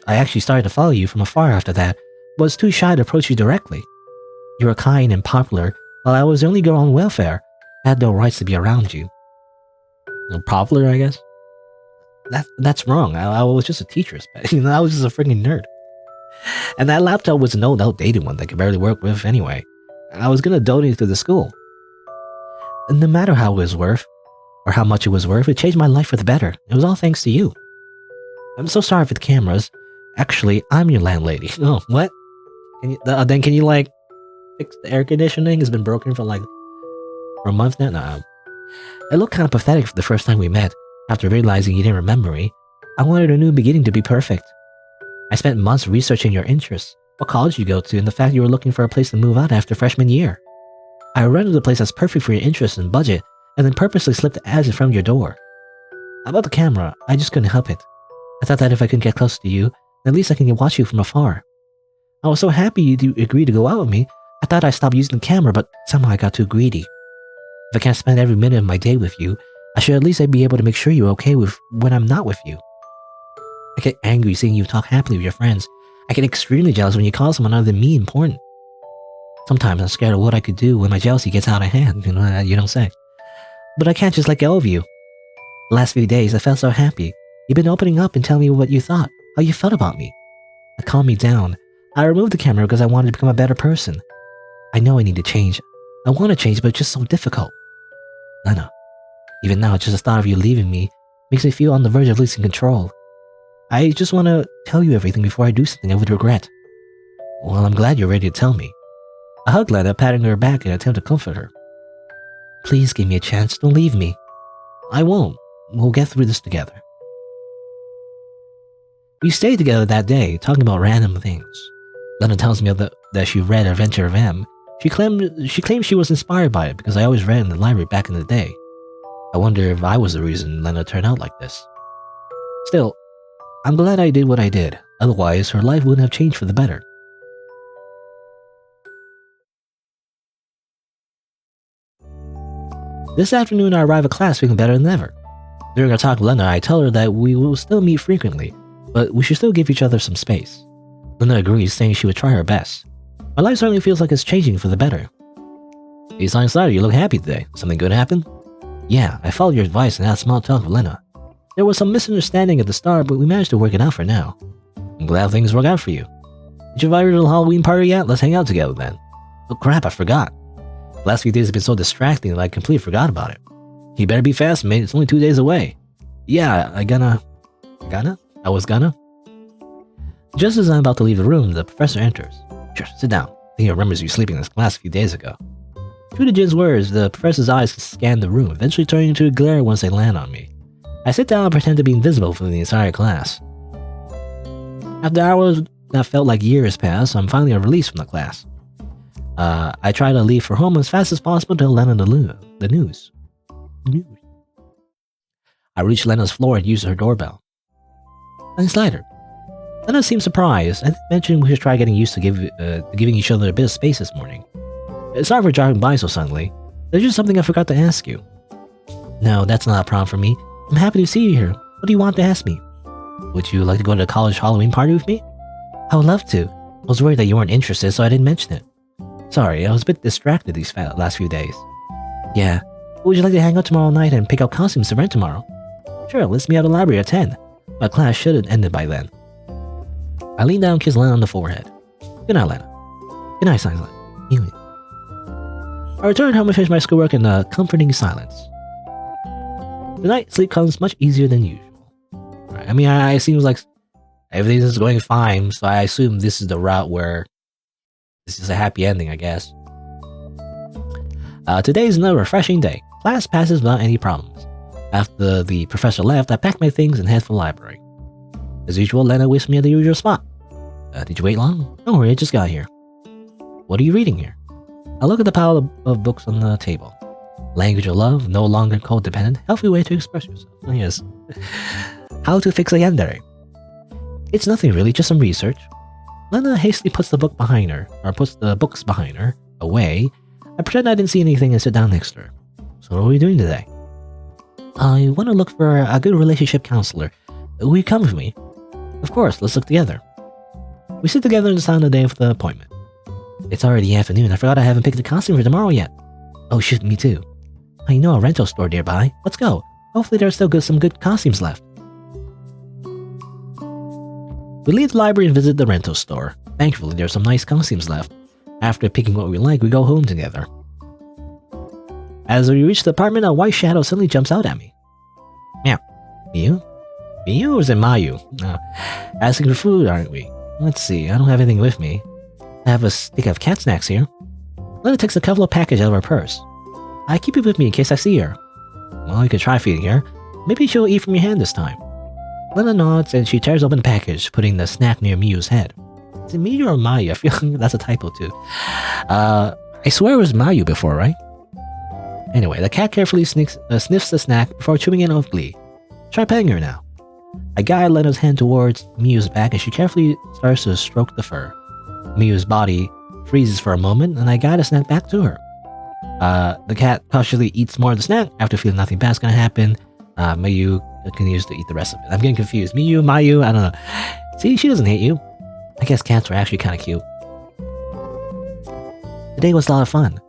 A: I actually started to follow you from afar after that, but was too shy to approach you directly. You were kind and popular, while I was the only girl on welfare. I had no rights to be around you. Popular, I guess? That's wrong. I was just a teacher's pet. I was just a freaking nerd. And that laptop was an old, outdated one that I could barely work with anyway. I was gonna donate it to the school. And no matter how it was worth, or how much it was worth, it changed my life for the better. It was all thanks to you. I'm so sorry for the cameras. Actually, I'm your landlady. Oh, what? Can you like fix the air conditioning? It's been broken for a month now. No. I looked kind of pathetic for the first time we met. After realizing you didn't remember me, I wanted a new beginning to be perfect. I spent months researching your interests, what college you go to, and the fact you were looking for a place to move out after freshman year. I rented a place that's perfect for your interests and budget, and then purposely slipped the ads in front of your door. About the camera, I just couldn't help it. I thought that if I could get close to you, at least I can watch you from afar. I was so happy you agreed to go out with me, I thought I'd stop using the camera, but somehow I got too greedy. If I can't spend every minute of my day with you, I should at least be able to make sure you're okay with when I'm not with you. I get angry seeing you talk happily with your friends. I get extremely jealous when you call someone other than me important. Sometimes I'm scared of what I could do when my jealousy gets out of hand, you don't say. But I can't just let go of you. The last few days, I felt so happy. You've been opening up and telling me what you thought, how you felt about me. It calmed me down. I removed the camera because I wanted to become a better person. I know I need to change. I want to change, but it's just so difficult. Lena, even now, just the thought of you leaving me makes me feel on the verge of losing control. I just want to tell you everything before I do something I would regret. Well, I'm glad you're ready to tell me. I hugged Lena, patting her back in an attempt to comfort her. Please give me a chance, don't leave me. I won't. We'll get through this together. We stayed together that day, talking about random things. Lena tells me that she read Adventure of M. She claims she was inspired by it because I always read in the library back in the day. I wonder if I was the reason Lena turned out like this. Still, I'm glad I did what I did. Otherwise, her life wouldn't have changed for the better. This afternoon, I arrive at class feeling better than ever. During our talk with Lena, I tell her that we will still meet frequently, but we should still give each other some space. Lena agrees, saying she would try her best. My life certainly feels like it's changing for the better. Hey, SighingSlider, you look happy today. Something good happened? Yeah, I followed your advice and had a small talk with Lena. There was some misunderstanding at the start, but we managed to work it out for now. I'm glad things work out for you. Did you invite her to the Halloween party yet? Let's hang out together then. Oh crap, I forgot. The last few days have been so distracting that I completely forgot about it. You better be fast, mate. It's only 2 days away. Yeah, I was gonna. Just as I'm about to leave the room, the professor enters. Sure, sit down. I think he remembers you sleeping in this class a few days ago. True to Jin's words, the professor's eyes scan the room, eventually turning into a glare once they land on me. I sit down and pretend to be invisible for the entire class. After hours that felt like years passed, I'm finally released from the class. I try to leave for home as fast as possible to Lena the news. I reach Lena's floor and use her doorbell. SighingSlider. Lena seemed surprised. I mentioned we should try getting used to giving each other a bit of space this morning. Sorry for driving by so suddenly. There's just something I forgot to ask you. No, that's not a problem for me. I'm happy to see you here. What do you want to ask me? Would you like to go to the college Halloween party with me? I would love to. I was worried that you weren't interested, so I didn't mention it. Sorry, I was a bit distracted these last few days. Yeah. Would you like to hang out tomorrow night and pick out costumes to rent tomorrow? Sure, let's meet at the library at 10. My class should have ended by then. I leaned down and kissed Lena on the forehead. Good night, Lena. Good night, SighingSlider. I returned home and finished my schoolwork in a comforting silence. Tonight, sleep comes much easier than usual. Right, I mean, it seems like everything is going fine, so I assume this is the route where this is a happy ending, I guess. Today is another refreshing day. Class passes without any problems. After the professor left, I packed my things and head for the library. As usual, Lena whisked me at the usual spot. Did you wait long? Don't worry, I just got here. What are you reading here? I look at the pile of books on the table. Language of Love, No Longer Codependent, Healthy Way to Express Yourself. Oh, yes. How to Fix a Yandere. It's nothing really, just some research. Lena hastily puts the books behind her, away. I pretend I didn't see anything and sit down next to her. So what are we doing today? I want to look for a good relationship counselor. Will you come with me? Of course, let's look together. We sit together and decide the day of the appointment. It's already afternoon. I forgot I haven't picked a costume for tomorrow yet. Oh shit, me too. I know a rental store nearby. Let's go. Hopefully there's still some good costumes left. We leave the library and visit the rental store. Thankfully, there's some nice costumes left. After picking what we like, we go home together. As we reach the apartment, a white shadow suddenly jumps out at me. Meow. Miyu? Miyu or is it Mayu? Asking for food, aren't we? Let's see, I don't have anything with me. I have a stick of cat snacks here. Lena takes a couple of packages out of her purse. I keep it with me in case I see her. Well, you could try feeding her. Maybe she'll eat from your hand this time. Lena nods and she tears open the package, putting the snack near Miyu's head. Is it Miyu or Mayu? I feel like that's a typo too. I swear it was Mayu before, right? Anyway, the cat carefully sniffs the snack before chewing it with glee. Try petting her now. I guide Lena's hand towards Miyu's back and she carefully starts to stroke the fur. Miyu's body freezes for a moment and I guide a snack back to her. The cat cautiously eats more of the snack. After feeling nothing bad's gonna happen, Miyu continues to eat the rest of it. I'm getting confused. Miyu, Mayu, I don't know. See, she doesn't hate you. I guess cats are actually kind of cute. Today was a lot of fun.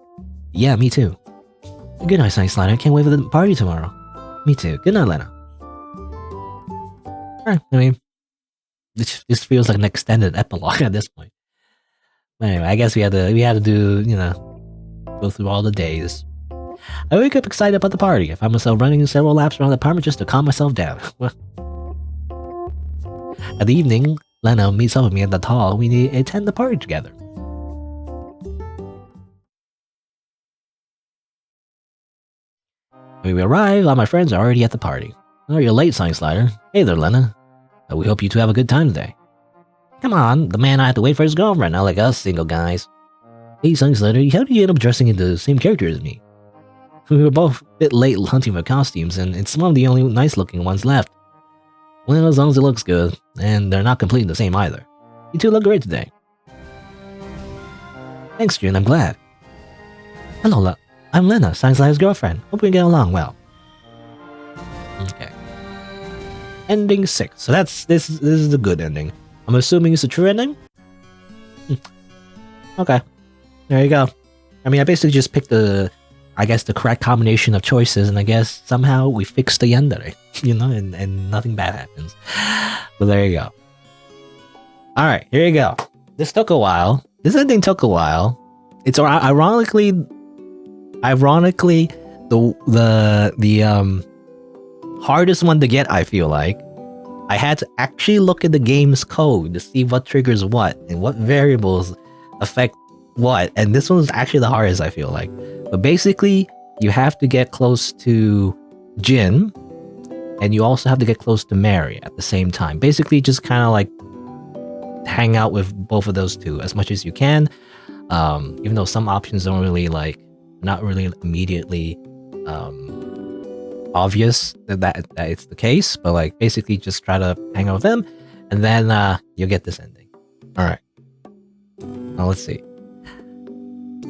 A: Yeah, me too. Good night, SighingSlider. Can't wait for the party tomorrow. Me too. Good night, Lena. Alright, I mean, this feels like an extended epilogue at this point. Anyway, I guess we had to do, go through all the days. I wake up excited about the party. I find myself running several laps around the apartment just to calm myself down. At the evening, Lena meets up with me at the hall. We attend the party together. When we arrive, all my friends are already at the party. Oh, you're late, SighingSlider. Hey there, Lena. We hope you two have a good time today. Come on, the man I have to wait for his girlfriend, not like us single guys. Hey, SighingSlider, how did you end up dressing into the same character as me? We were both a bit late hunting for costumes, and it's one of the only nice-looking ones left. Well, as long as it looks good, and they're not completely the same either. You two look great today. Thanks, Jun, I'm glad. Hello, I'm Lena, SighingSlider's girlfriend. Hope we get along well. Okay. Ending 6. So this is a good ending. I'm assuming it's a true ending? Okay. There you go. I mean, I basically just picked the correct combination of choices, and I guess somehow we fixed the yandere, and nothing bad happens. But there you go. Alright, here you go. This took a while. This ending took a while. It's ironically the hardest one to get, I feel like. I had to actually look at the game's code to see what triggers what and what variables affect what, and this one was actually the hardest, I feel like. But basically, you have to get close to Jin, and you also have to get close to Mary at the same time. Basically, just kind of like hang out with both of those two as much as you can, even though some options don't really not really immediately obvious that it's the case, but basically just try to hang out with them, and then you'll get this ending. Alright. Now let's see.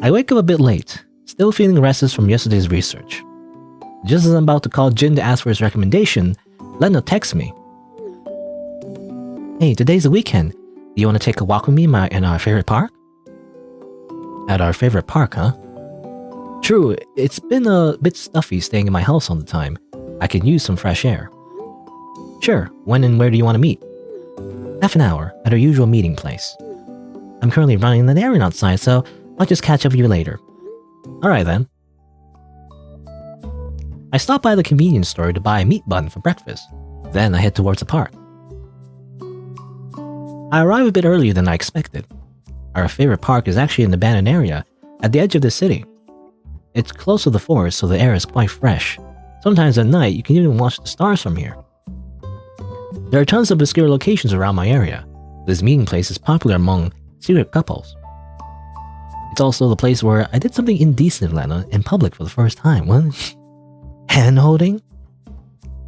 A: I wake up a bit late, still feeling restless from yesterday's research. Just as I'm about to call Jin to ask for his recommendation, Lena texts me. Hey, today's the weekend. Do you want to take a walk with me in our favorite park? At our favorite park, huh? True, it's been a bit stuffy staying in my house all the time. I could use some fresh air. Sure, when and where do you want to meet? Half an hour, at our usual meeting place. I'm currently running an errand outside, so I'll just catch up with you later. Alright then. I stopped by the convenience store to buy a meat bun for breakfast. Then I head towards the park. I arrive a bit earlier than I expected. Our favorite park is actually an abandoned area at the edge of the city. It's close to the forest, so the air is quite fresh. Sometimes at night, you can even watch the stars from here. There are tons of obscure locations around my area. This meeting place is popular among secret couples. It's also the place where I did something indecent, Lena, in public for the first time. What? Hand-holding?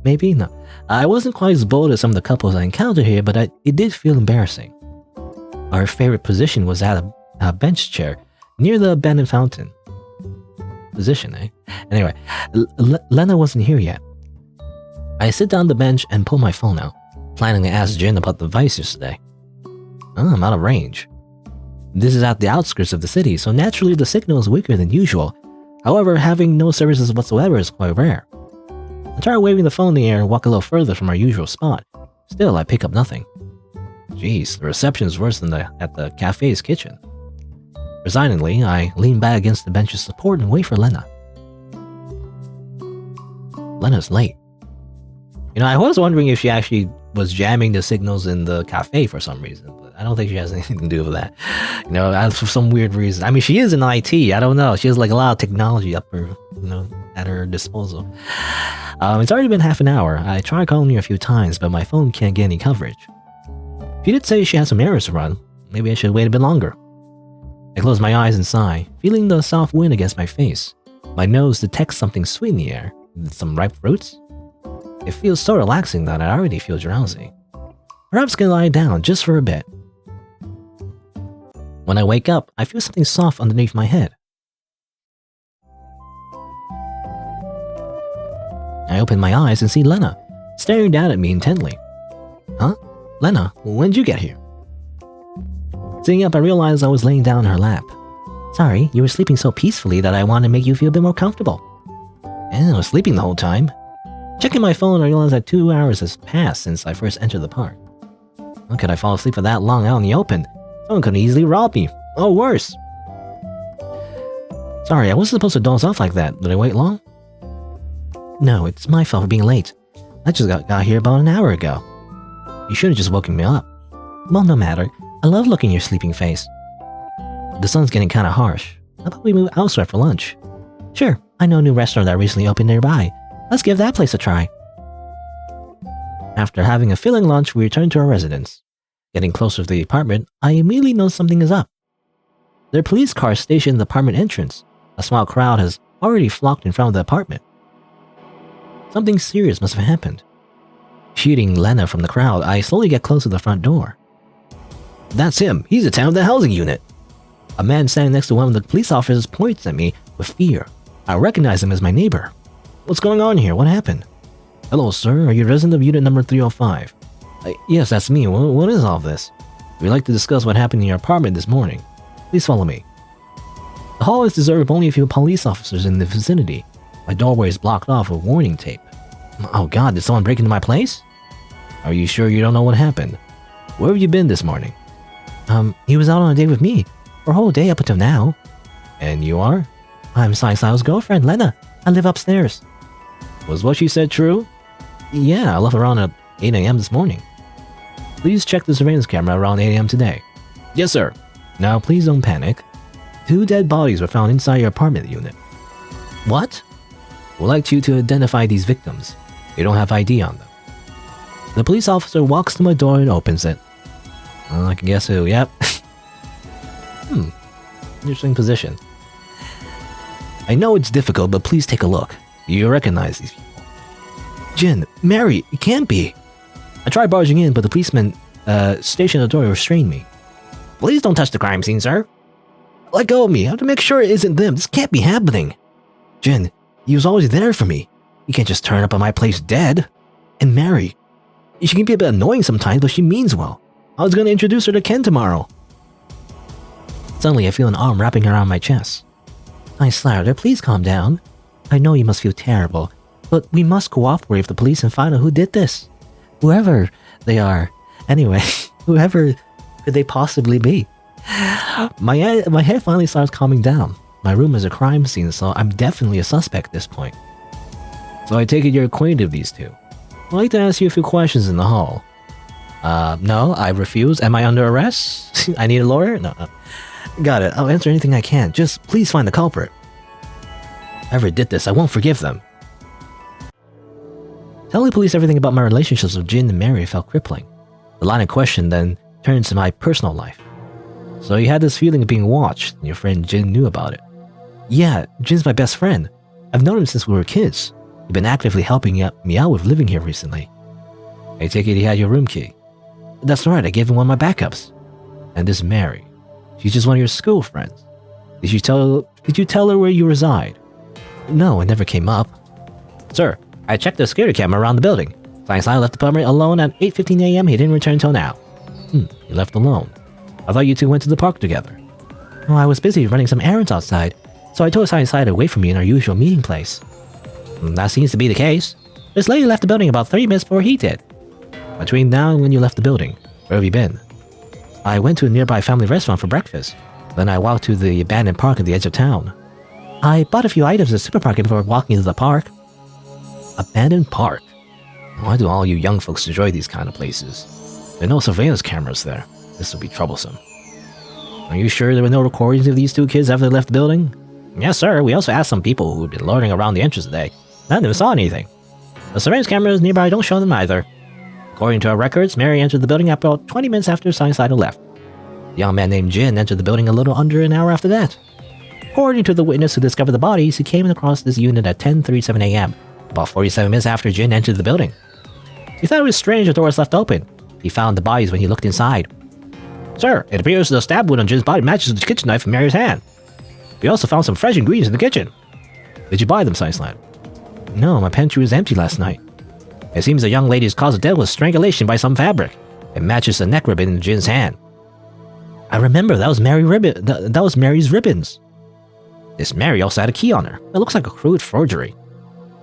A: Maybe? No. I wasn't quite as bold as some of the couples I encountered here, but it did feel embarrassing. Our favorite position was at a bench chair near the abandoned fountain. Position, eh? Anyway, Lena wasn't here yet. I sit down the bench and pull my phone out, planning to ask Jin about the device yesterday. Oh, I'm out of range. This is at the outskirts of the city, so naturally the signal is weaker than usual. However, having no services whatsoever is quite rare. I try waving the phone in the air and walk a little further from our usual spot. Still, I pick up nothing. Jeez, the reception is worse than at the cafe's kitchen. Resignedly, I lean back against the bench's support and wait for Lena. Lena's late. I was wondering if she actually was jamming the signals in the cafe for some reason, but I don't think she has anything to do with that. For some weird reason. I mean, she is in IT. I don't know. She has like a lot of technology up her, at her disposal. It's already been half an hour. I tried calling her a few times, but my phone can't get any coverage. She did say she had some errands to run. Maybe I should wait a bit longer. I close my eyes and sigh, feeling the soft wind against my face. My nose detects something sweet in the air. Some ripe fruits? It feels so relaxing that I already feel drowsy. Perhaps I can lie down just for a bit. When I wake up, I feel something soft underneath my head. I open my eyes and see Lena, staring down at me intently. Huh? Lena, when did you get here? Sitting up, I realized I was laying down in her lap. Sorry, you were sleeping so peacefully that I wanted to make you feel a bit more comfortable. And I was sleeping the whole time. Checking my phone, I realized that 2 hours has passed since I first entered the park. How could I fall asleep for that long out in the open? Someone could easily rob me. Or worse. Sorry, I wasn't supposed to doze off like that. Did I wait long? No, it's my fault for being late. I just got here about an hour ago. You should have just woken me up. Well, no matter. I love looking at your sleeping face. The sun's getting kind of harsh. How about we move elsewhere for lunch? Sure, I know a new restaurant that recently opened nearby. Let's give that place a try. After having a filling lunch, we return to our residence. Getting closer to the apartment, I immediately know something is up. There are police cars stationed in the apartment entrance. A small crowd has already flocked in front of the apartment. Something serious must have happened. Shooting Lena from the crowd, I slowly get close to the front door. That's him. He's a town of the housing unit. A man standing next to one of the police officers points at me with fear. I recognize him as my neighbor. What's going on here? What happened? Hello, sir. Are you a resident of unit number 305? Yes, that's me. What is all this? We'd like to discuss what happened in your apartment this morning. Please follow me. The hall is deserted with only a few police officers in the vicinity. My doorway is blocked off with warning tape. Oh god, did someone break into my place? Are you sure you don't know what happened? Where have you been this morning? He was out on a date with me for a whole day up until now. And you are? I'm SighingSlider's girlfriend, Lena. I live upstairs. Was what she said true? Yeah, I left around at 8 a.m. this morning. Please check the surveillance camera around 8 a.m. today. Yes, sir. Now, please don't panic. 2 dead bodies were found inside your apartment unit. What? We'd like you to identify these victims. They don't have ID on them. The police officer walks to my door and opens it. I can guess who, yep. Interesting position. I know it's difficult, but please take a look. You recognize these people. Jin, Mary, it can't be. I tried barging in, but the policeman stationed at the door restrained me. Please don't touch the crime scene, sir. Let go of me. I have to make sure it isn't them. This can't be happening. Jin, he was always there for me. You can't just turn up at my place dead. And Mary, she can be a bit annoying sometimes, but she means well. I was going to introduce her to Ken tomorrow. Suddenly, I feel an arm wrapping around my chest. SighingSlider, please calm down. I know you must feel terrible, but we must cooperate with the police and find out who did this. Whoever they are. Anyway, whoever could they possibly be? My head finally starts calming down. My room is a crime scene, so I'm definitely a suspect at this point. So I take it you're acquainted with these two. I'd like to ask you a few questions in the hall. No, I refuse. Am I under arrest? I need a lawyer? No. Got it. I'll answer anything I can. Just please find the culprit. Whoever did this, I won't forgive them. Telling the police everything about my relationships with Jin and Mary felt crippling. The line of question then turned to my personal life. So you had this feeling of being watched, and your friend Jin knew about it. Yeah, Jin's my best friend. I've known him since we were kids. He's been actively helping me out with living here recently. I take it he had your room key. That's right, I gave him one of my backups. And this Mary. She's just one of your school friends. Did you tell her where you reside? No, it never came up. Sir, I checked the security camera around the building. SighingSlider left the plumber alone at 8:15 a.m. He didn't return until now. He left alone. I thought you two went to the park together. Well, I was busy running some errands outside, so I told SighingSlider to wait for me in our usual meeting place. That seems to be the case. This lady left the building about 30 minutes before he did. Between now and when you left the building, where have you been? I went to a nearby family restaurant for breakfast. Then I walked to the abandoned park at the edge of town. I bought a few items at the supermarket before walking into the park. Abandoned park? Why do all you young folks enjoy these kind of places? There are no surveillance cameras there. This will be troublesome. Are you sure there were no recordings of these two kids after they left the building? Yes, sir. We also asked some people who had been loitering around the entrance today. None of them saw anything. The surveillance cameras nearby don't show them either. According to our records, Mary entered the building about 20 minutes after SighingSlider left. A young man named Jin entered the building a little under an hour after that. According to the witness who discovered the bodies, he came across this unit at 10:37 a.m., about 47 minutes after Jin entered the building. He thought it was strange the door was left open. He found the bodies when he looked inside. Sir, it appears the stab wound on Jin's body matches the kitchen knife in Mary's hand. We also found some fresh ingredients in the kitchen. Did you buy them, SighingSlider? No, my pantry was empty last night. It seems the young lady's cause of death was strangulation by some fabric. It matches the neck ribbon in Jin's hand. I remember, that was Mary's ribbons. This Mary also had a key on her. It looks like a crude forgery.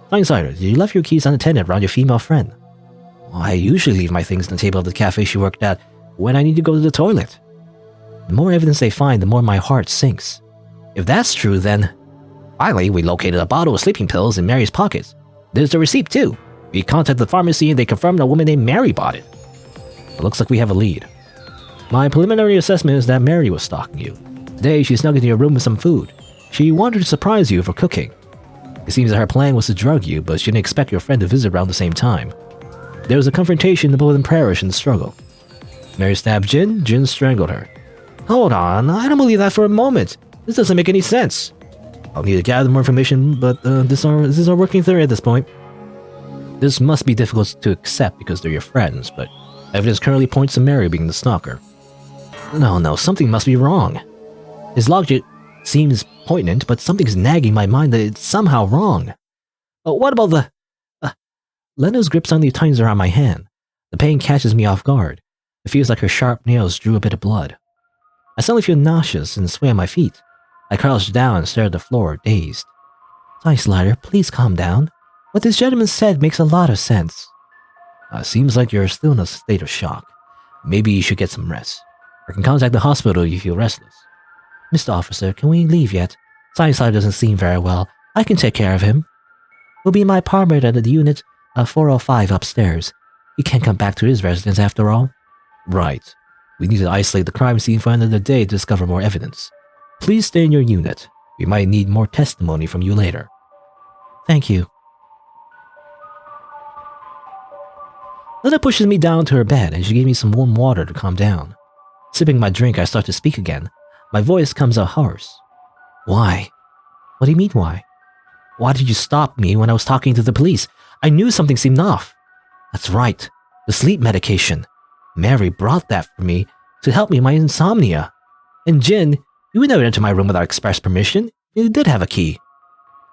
A: SighingSlider, you left your keys unattended around your female friend. Well, I usually leave my things on the table of the cafe she worked at when I need to go to the toilet. The more evidence they find, the more my heart sinks. If that's true, then... Finally, we located a bottle of sleeping pills in Mary's pockets. There's the receipt, too. We contacted the pharmacy and they confirmed a woman named Mary bought it. It looks like we have a lead. My preliminary assessment is that Mary was stalking you. Today, she snuck into your room with some food. She wanted to surprise you for cooking. It seems that her plan was to drug you, but she didn't expect your friend to visit around the same time. There was a confrontation and both of them perished in the struggle. Mary stabbed Jin, Jin strangled her. Hold on, I don't believe that for a moment. This doesn't make any sense. I'll need to gather more information, but this is our working theory at this point. This must be difficult to accept because they're your friends, but evidence currently points to Mary being the stalker. No, something must be wrong. His logic seems poignant, but something's nagging my mind that it's somehow wrong. What about the... Lena's grip suddenly tightens around my hand. The pain catches me off guard. It feels like her sharp nails drew a bit of blood. I suddenly feel nauseous and sway on my feet. I crouch down and stare at the floor, dazed. SighingSlider, please calm down. What this gentleman said makes a lot of sense. Seems like you're still in a state of shock. Maybe you should get some rest. I can contact the hospital if you feel restless. Mr. Officer, can we leave yet? SighingSlider doesn't seem very well. I can take care of him. He'll be my apartment at the unit 405 upstairs. He can't come back to his residence after all. Right. We need to isolate the crime scene for another day to discover more evidence. Please stay in your unit. We might need more testimony from you later. Thank you. Lena pushes me down to her bed and she gave me some warm water to calm down. Sipping my drink, I start to speak again. My voice comes out hoarse. Why? What do you mean why? Why did you stop me when I was talking to the police? I knew something seemed off. That's right. The sleep medication. Mary brought that for me to help me in my insomnia. And Jin, you would never enter my room without express permission. You did have a key.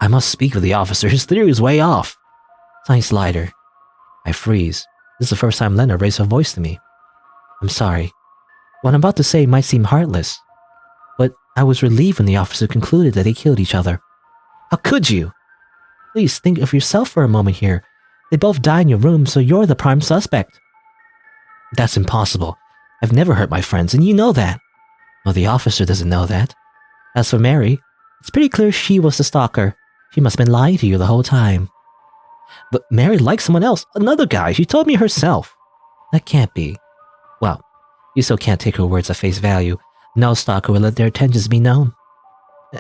A: I must speak with the officer. His theory is way off. SighingSlider. I freeze. This is the first time Lena raised her voice to me. I'm sorry. What I'm about to say might seem heartless, but I was relieved when the officer concluded that they killed each other. How could you? Please think of yourself for a moment here. They both died in your room, so you're the prime suspect. That's impossible. I've never hurt my friends, and you know that. Well, the officer doesn't know that. As for Mary, it's pretty clear she was the stalker. She must have been lying to you the whole time. But Mary likes someone else, another guy. She told me herself. That can't be. Well, you still can't take her words at face value. No stalker will let their intentions be known.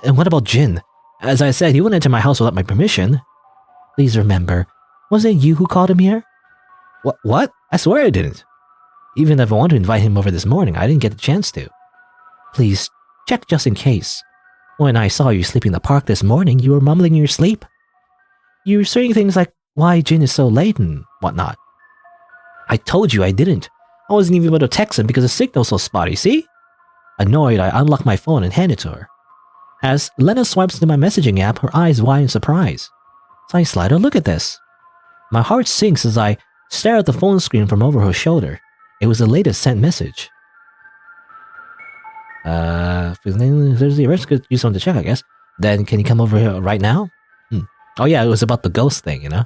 A: And what about Jin? As I said, he wouldn't enter my house without my permission. Please remember, wasn't it you who called him here? What? I swear I didn't. Even if I wanted to invite him over this morning, I didn't get the chance to. Please, check just in case. When I saw you sleeping in the park this morning, you were mumbling in your sleep. You were saying things like why Jin is so late and whatnot. I told you I didn't. I wasn't even able to text him because the signal's so spotty, see? Annoyed, I unlocked my phone and handed it to her. As Lena swipes into my messaging app, her eyes wide in surprise. SighingSlider, look at this. My heart sinks as I stare at the phone screen from over her shoulder. It was the latest sent message. If there's the arrest, could use something to check, I guess. Then can you come over here right now? Oh yeah, it was about the ghost thing, you know?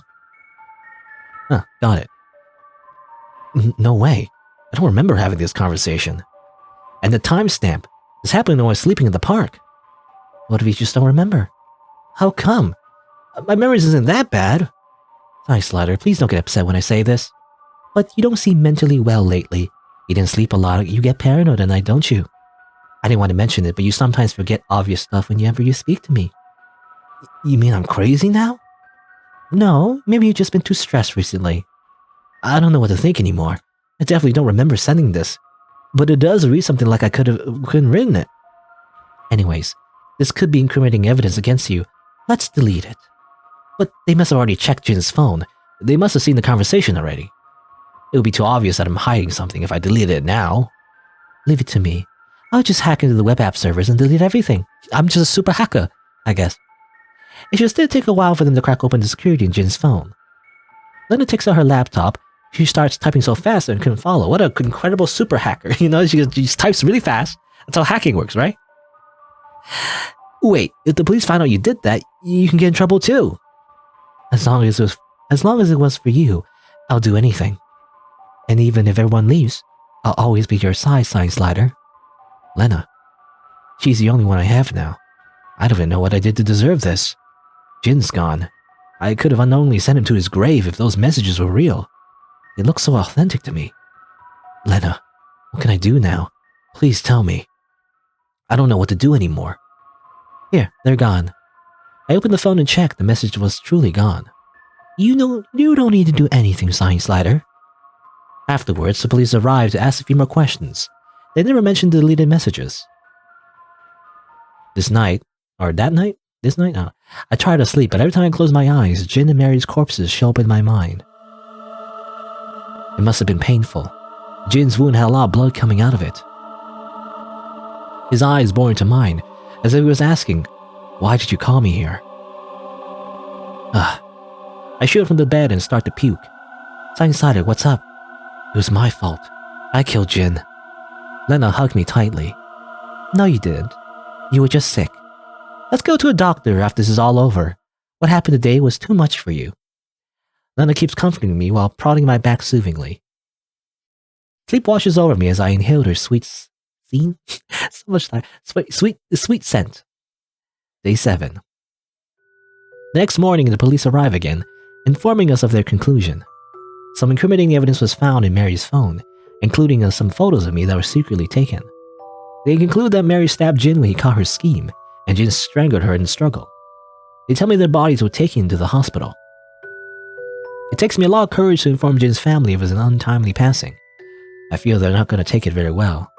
A: Huh, got it. No way. I don't remember having this conversation. And the timestamp. This happened when I was sleeping in the park. What if you just don't remember? How come? My memories isn't that bad. SighingSlider, please don't get upset when I say this. But you don't seem mentally well lately. You didn't sleep a lot. You get paranoid at night, don't you? I didn't want to mention it, but you sometimes forget obvious stuff whenever you speak to me. You mean I'm crazy now? No, maybe you've just been too stressed recently. I don't know what to think anymore. I definitely don't remember sending this. But it does read something like I couldn't written it. Anyways, this could be incriminating evidence against you. Let's delete it. But they must have already checked Jin's phone. They must have seen the conversation already. It would be too obvious that I'm hiding something if I deleted it now. Leave it to me. I'll just hack into the web app servers and delete everything. I'm just a super hacker, I guess. It should still take a while for them to crack open the security in Jin's phone. Lena takes out her laptop. She starts typing so fast and couldn't follow. What an incredible super hacker. You know, she just types really fast. That's how hacking works, right? Wait, if the police find out you did that, you can get in trouble too. As long as it was for you, I'll do anything. And even if everyone leaves, I'll always be your side, SighingSlider. Lena. She's the only one I have now. I don't even know what I did to deserve this. Jin's gone. I could have unknowingly sent him to his grave if those messages were real. They look so authentic to me. Lena, what can I do now? Please tell me. I don't know what to do anymore. Here, they're gone. I opened the phone and checked. The message was truly gone. You don't need to do anything, SighingSlider. Afterwards, the police arrived to ask a few more questions. They never mentioned the deleted messages. This night, I tried to sleep, but every time I closed my eyes, Jin and Mary's corpses show up in my mind. It must have been painful. Jin's wound had a lot of blood coming out of it. His eyes bored into mine, as if he was asking, why did you call me here? I shoot from the bed and start to puke. SighingSlider, what's up? It was my fault. I killed Jin. Lena hugged me tightly. No, you didn't. You were just sick. Let's go to a doctor after this is all over. What happened today was too much for you. Lena keeps comforting me while prodding my back soothingly. Sleep washes over me as I inhaled her sweet scent. Day 7. The next morning, the police arrive again, informing us of their conclusion. Some incriminating evidence was found in Mary's phone, including some photos of me that were secretly taken. They conclude that Mary stabbed Jin when he caught her scheme, and Jin strangled her in the struggle. They tell me their bodies were taken to the hospital. It takes me a lot of courage to inform Jin's family of his untimely passing. I feel they're not going to take it very well.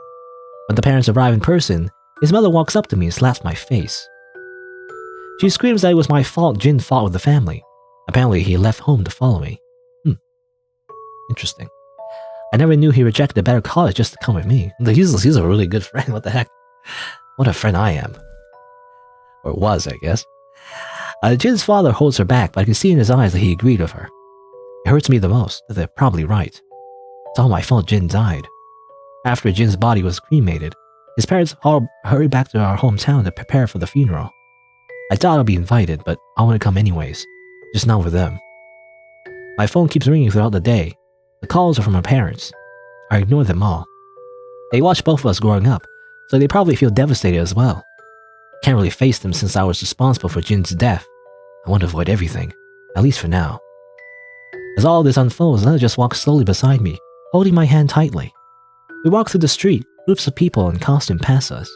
A: When the parents arrive in person, his mother walks up to me and slaps my face. She screams that it was my fault Jin fought with the family. Apparently, he left home to follow me. Interesting. I never knew he rejected a better college just to come with me. He's a really good friend. What the heck? What a friend I am. Or was, I guess. Jin's father holds her back, but I can see in his eyes that he agreed with her. It hurts me the most, that they're probably right. It's all my fault Jin died. After Jin's body was cremated, His parents all hurried back to our hometown to prepare for the funeral. I thought I'd be invited, but I want to come anyways, just not with them. My phone keeps ringing throughout the day. The calls are from my parents. I ignore them all. They watched both of us growing up, so they probably feel devastated as well. Can't really face them since I was responsible for Jin's death. I want to avoid everything, at least for now. As all this unfolds, Lena just walks slowly beside me, holding my hand tightly. We walk through the street, groups of people in costume pass us.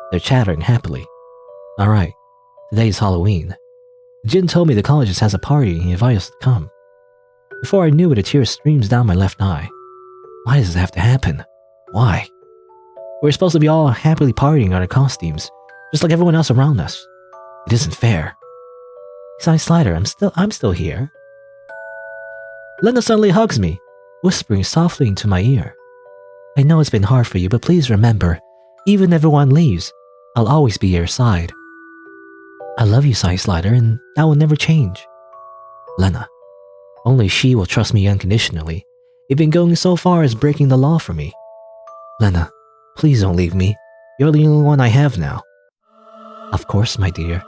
A: They're chattering happily. Alright, today is Halloween. Jin told me the college has a party and he invited us to come. Before I knew it, a tear streams down my left eye. Why does this have to happen? Why? We're supposed to be all happily partying in our costumes, just like everyone else around us. It isn't fair. SighingSlider, I'm still here. Lena suddenly hugs me, whispering softly into my ear. I know it's been hard for you, but please remember, even if everyone leaves, I'll always be at your side. I love you, SighingSlider, and that will never change. Lena, only she will trust me unconditionally, even going so far as breaking the law for me. Lena, please don't leave me. You're the only one I have now. Of course, my dear.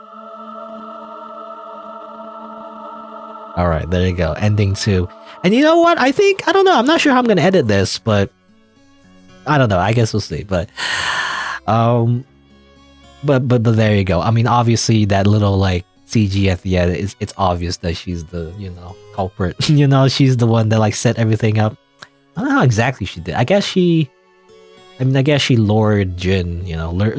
A: Alright, there you go. Ending 2. And you know what? I don't know. I'm not sure how I'm going to edit this, but I don't know. I guess we'll see. But there you go. I mean, obviously that little like CG at the end, it's obvious that she's the, culprit. She's the one that like set everything up. I don't know how exactly she did. I guess she lured Jin,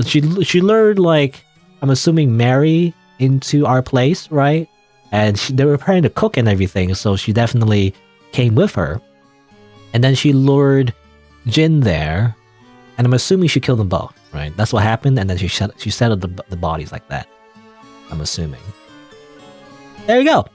A: she lured, like, I'm assuming Mary into our place, right? And they were preparing to cook and everything, so she definitely came with her. And then she lured Jin there, and I'm assuming she killed them both, right? That's what happened, and then she settled the bodies like that. I'm assuming. There you go.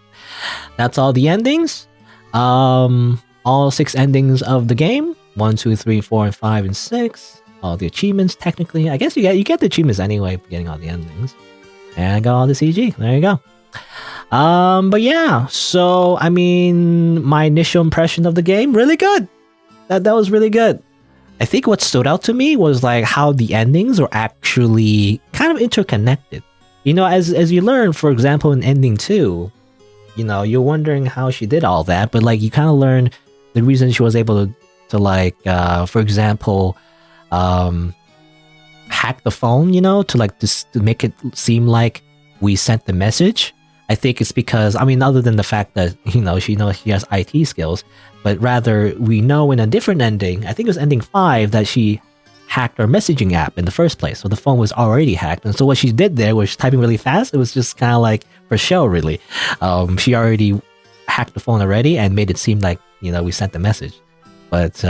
A: That's all the endings. All 6 endings of the game. 1, 2, 3, 4, and 5, and 6. All the achievements, technically. I guess you get the achievements anyway for getting all the endings. And I got all the CG. There you go. But yeah, so I mean, my initial impression of the game, really good. That was really good. I think what stood out to me was like how the endings are actually kind of interconnected. As you learn, for example, in ending 2, you're wondering how she did all that, but like you kind of learn the reason she was able to like, for example, hack the phone, to make it seem like we sent the message. I think it's because, I mean, other than the fact that, she knows she has IT skills, but rather we know in a different ending, I think it was ending 5, that she hacked our messaging app in the first place. So the phone was already hacked. And so what she did there was typing really fast. It was just kind of like for show, really. She already hacked the phone already and made it seem like, we sent the message. But,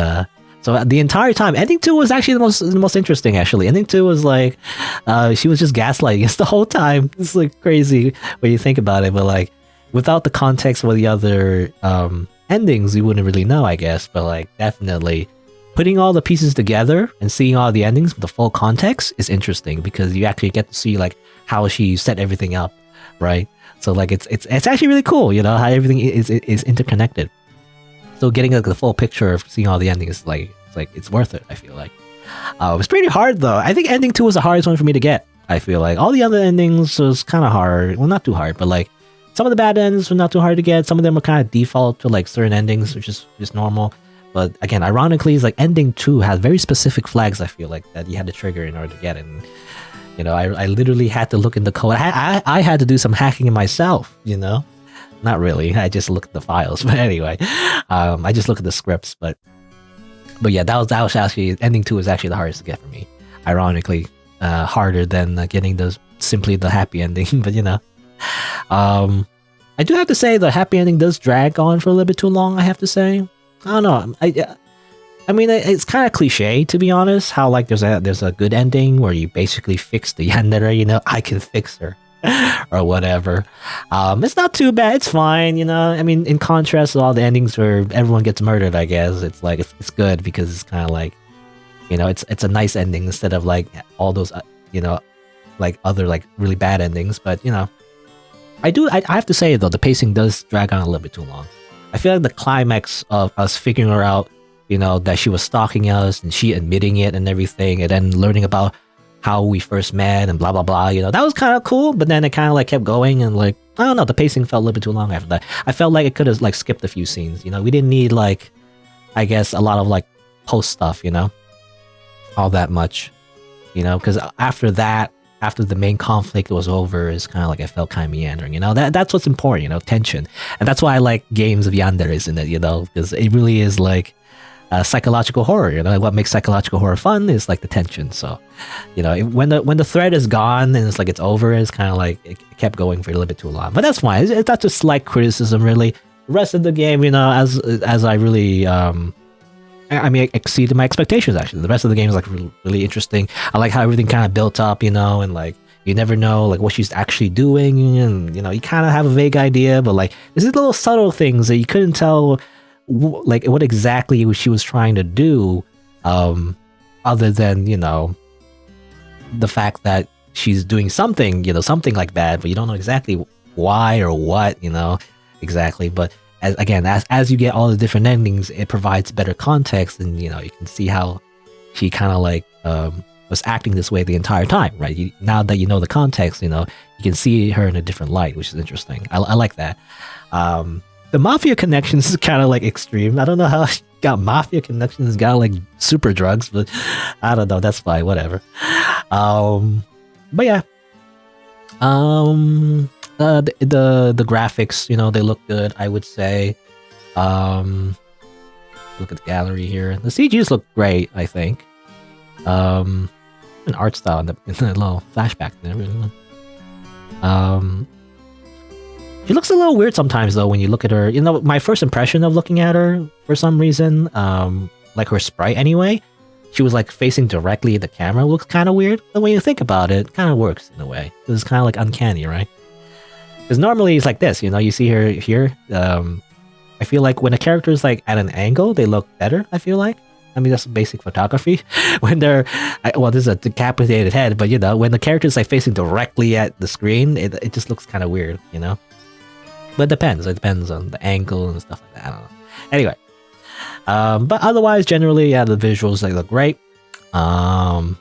A: so the entire time, ending 2 was actually the most interesting, actually. Ending 2 was like, she was just gaslighting us the whole time. It's like crazy when you think about it, but like, without the context of the other endings, we wouldn't really know, I guess. But like, definitely, putting all the pieces together and seeing all the endings with the full context is interesting, because you actually get to see like how she set everything up, right? So like, it's actually really cool, how everything is interconnected. So getting like the full picture of seeing all the endings, it's worth it, I feel like. It was pretty hard though. I think ending 2 was the hardest one for me to get. I feel like all the other endings was kind of hard. Well, not too hard, but like some of the bad ends were not too hard to get. Some of them were kind of default to like certain endings, which is just normal. But again, ironically, it's like ending 2 has very specific flags, I feel like, that you had to trigger in order to get it. And, I literally had to look in the code. I had to do some hacking myself, Not really. I just looked at the files. But anyway, I just looked at the scripts. But yeah, that was actually, ending 2 was actually the hardest to get for me. Ironically, harder than getting simply the happy ending. But, I do have to say the happy ending does drag on for a little bit too long, I have to say. I don't know. I mean, it's kind of cliche, to be honest, how like there's a good ending where you basically fix the Yandere, I can fix her. Or whatever. It's not too bad. It's fine, I mean, in contrast to all the endings where everyone gets murdered, I guess it's like it's good, because it's kind of like, it's a nice ending instead of like all those, like other like really bad endings. But I have to say though, the pacing does drag on a little bit too long. I feel like the climax of us figuring her out that she was stalking us and she admitting it and everything, and then learning about how we first met and blah blah blah. That was kind of cool, but then it kind of like kept going, and like I don't know, the pacing felt a little bit too long after that. I felt like it could have like skipped a few scenes. We didn't need like, I guess, a lot of like post stuff, all that much, because after that, after the main conflict was over, it's kind of like I felt kind of meandering. That's what's important, tension, and that's why I like games of yanderes in it, because it really is like psychological horror. What makes psychological horror fun is like the tension. So, when the thread is gone and it's like it's over, it's kind of like it kept going for a little bit too long. But that's fine. That's a slight criticism, really. The rest of the game, as I really, exceeded my expectations. Actually, the rest of the game is like really, really interesting. I like how everything kind of built up, and like you never know like what she's actually doing, and you kind of have a vague idea, but like there's these little subtle things that you couldn't tell like what exactly she was trying to do, other than the fact that she's doing something like that, but you don't know exactly why or what exactly. But as you get all the different endings, it provides better context, and you can see how she kind of like was acting this way the entire time, right? Now that you know the context, you can see her in a different light, which is interesting. I like that. The mafia connections is kind of like extreme. I don't know how she got mafia connections, got like super drugs, but I don't know. That's fine, whatever. But yeah, the graphics, they look good, I would say. Look at the gallery here. The CGs look great, I think. An art style in the little flashback there. She looks a little weird sometimes, though, when you look at her. My first impression of looking at her, for some reason, like her sprite anyway, she was like facing directly at the camera. Looks kind of weird. But when you think about it, it kind of works in a way. It's kind of like uncanny, right? Because normally it's like this, you see her here. I feel like when a character is like at an angle, they look better, I feel like. I mean, that's basic photography. When they're, this is a decapitated head, but when the character is like facing directly at the screen, it just looks kind of weird, But it depends. It depends on the angle and stuff like that. I don't know. Anyway, but otherwise, generally, yeah, the visuals, they look great. And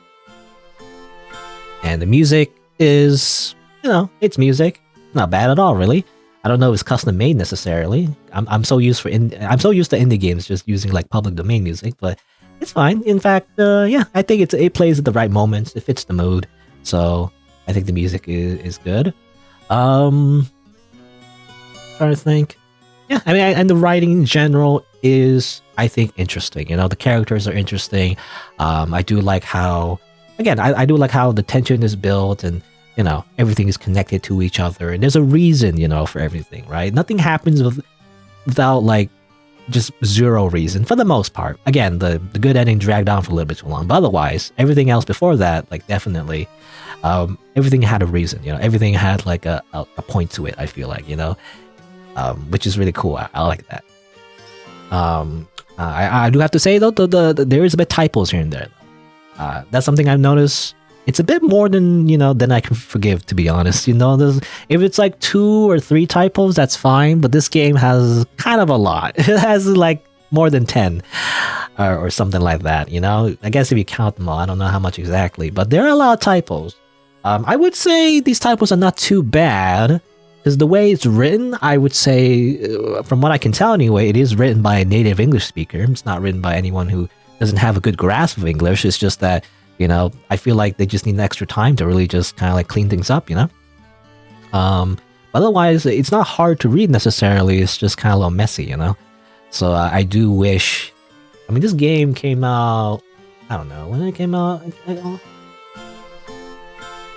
A: the music is, it's music. Not bad at all, really. I don't know if it's custom made necessarily. I'm so used to indie games just using like public domain music, but it's fine. In fact, yeah, I think it plays at the right moments. It fits the mood, so I think the music is good. Trying to think. Yeah, I mean, and the writing in general is, I think, interesting. The characters are interesting. I do like how, again, I do like how the tension is built, and everything is connected to each other, and there's a reason, for everything, right? Nothing happens without like just zero reason for the most part. Again, the good ending dragged on for a little bit too long, but otherwise, everything else before that, like definitely, everything had a reason. Everything had like a point to it. I feel like, which is really cool. I like that. I do have to say though, there is a bit typos here and there. That's something I've noticed. It's a bit more than than I can forgive, to be honest. If it's like 2 or 3 typos, that's fine. But this game has kind of a lot. It has like more than 10 or something like that. I guess if you count them all, I don't know how much exactly, but there are a lot of typos. I would say these typos are not too bad, because the way it's written, I would say, from what I can tell anyway, it is written by a native English speaker. It's not written by anyone who doesn't have a good grasp of English. It's just that, I feel like they just need extra time to really just kind of like clean things up, But otherwise, it's not hard to read necessarily. It's just kind of a little messy, So I do wish. I mean, this game came out. I don't know when it came out.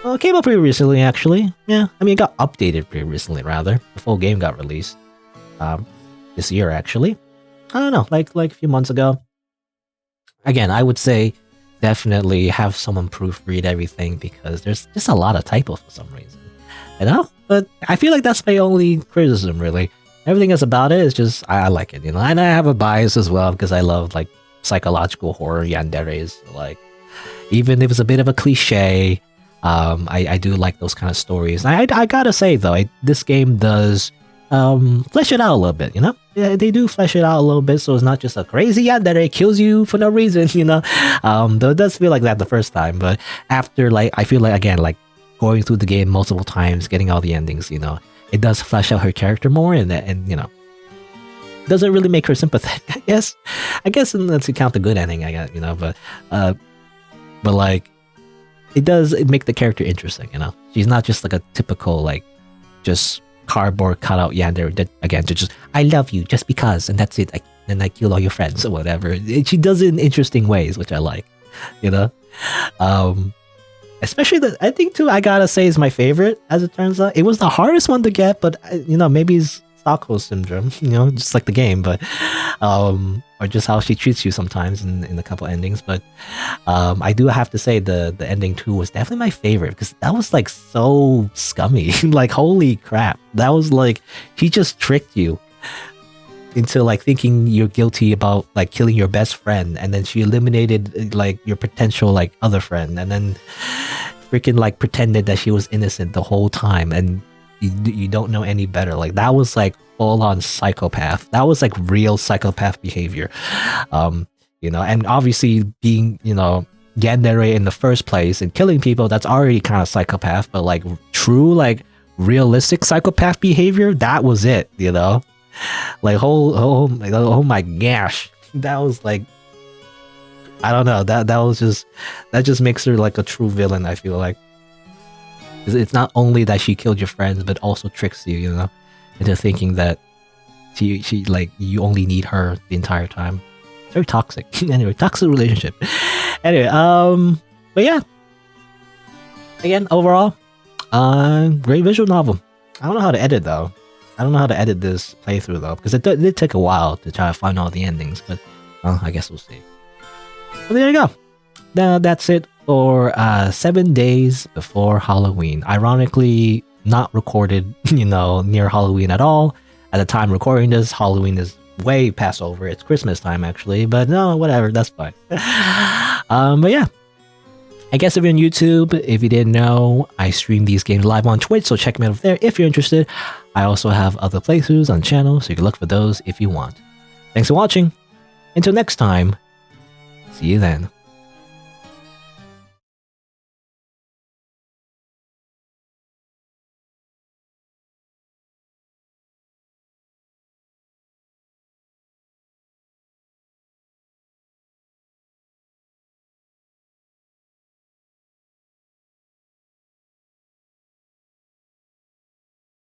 A: Well, it came out pretty recently, actually. Yeah, I mean, it got updated pretty recently, rather. The full game got released this year, actually. I don't know, like a few months ago. Again, I would say definitely have someone proofread everything, because there's just a lot of typos for some reason, But I feel like that's my only criticism, really. Everything else about it is just I like it, And I have a bias as well, because I love like psychological horror yanderes. Like, even if it's a bit of a cliche, I do like those kind of stories. I gotta say though, this game does flesh it out a little bit, you know? Yeah, they do flesh it out a little bit, so it's not just a crazy yandere kills you for no reason, you know? Though it does feel like that the first time, but after, like, I feel like, again, like, going through the game multiple times, getting all the endings, you know, it does flesh out her character more, and you know, doesn't really make her sympathetic, I guess. Unless you count the good ending, I guess, you know, but like, it does make the character interesting, you know? She's not just like a typical, like, just cardboard cutout yandere that, again, just, I love you just because, and that's it, and I kill all your friends or whatever. She does it in interesting ways, which I like, you know? Especially I think too, I gotta say, is my favorite, as it turns out. It was the hardest one to get, but, you know, maybe it's Stockholm syndrome, you know, just like the game, but or just how she treats you sometimes in a couple endings. But I do have to say the ending 2 was definitely my favorite, because that was like so scummy. Like, holy crap, that was like, he just tricked you into like thinking you're guilty about like killing your best friend, and then she eliminated like your potential like other friend, and then freaking like pretended that she was innocent the whole time, and you don't know any better. Like, that was like full on psychopath. That was like real psychopath behavior. You know, and obviously being, you know, yandere in the first place and killing people, that's already kind of psychopath, but like true like realistic psychopath behavior, that was it, you know? Like, oh my gosh, that was like, I don't know, that just makes her like a true villain, I feel like. It's not only that she killed your friends, but also tricks you, you know, into thinking that she like, you only need her the entire time. It's very toxic. Anyway, toxic relationship. Anyway, but yeah, again, overall, great visual novel. I don't know how to edit though. I don't know how to edit this playthrough though, because it did take a while to try to find all the endings, but I guess we'll see. But there you go. Now that's it for 7 days before Halloween. Ironically, not recorded, you know, near Halloween at all. At the time recording this, Halloween is way past over. It's Christmas time actually, but no, whatever, that's fine. But yeah, I guess if you're on YouTube, if you didn't know, I stream these games live on Twitch, so check me out over there if you're interested. I also have other playthroughs on the channel, so you can look for those if you want. Thanks for watching. Until next time, see you then.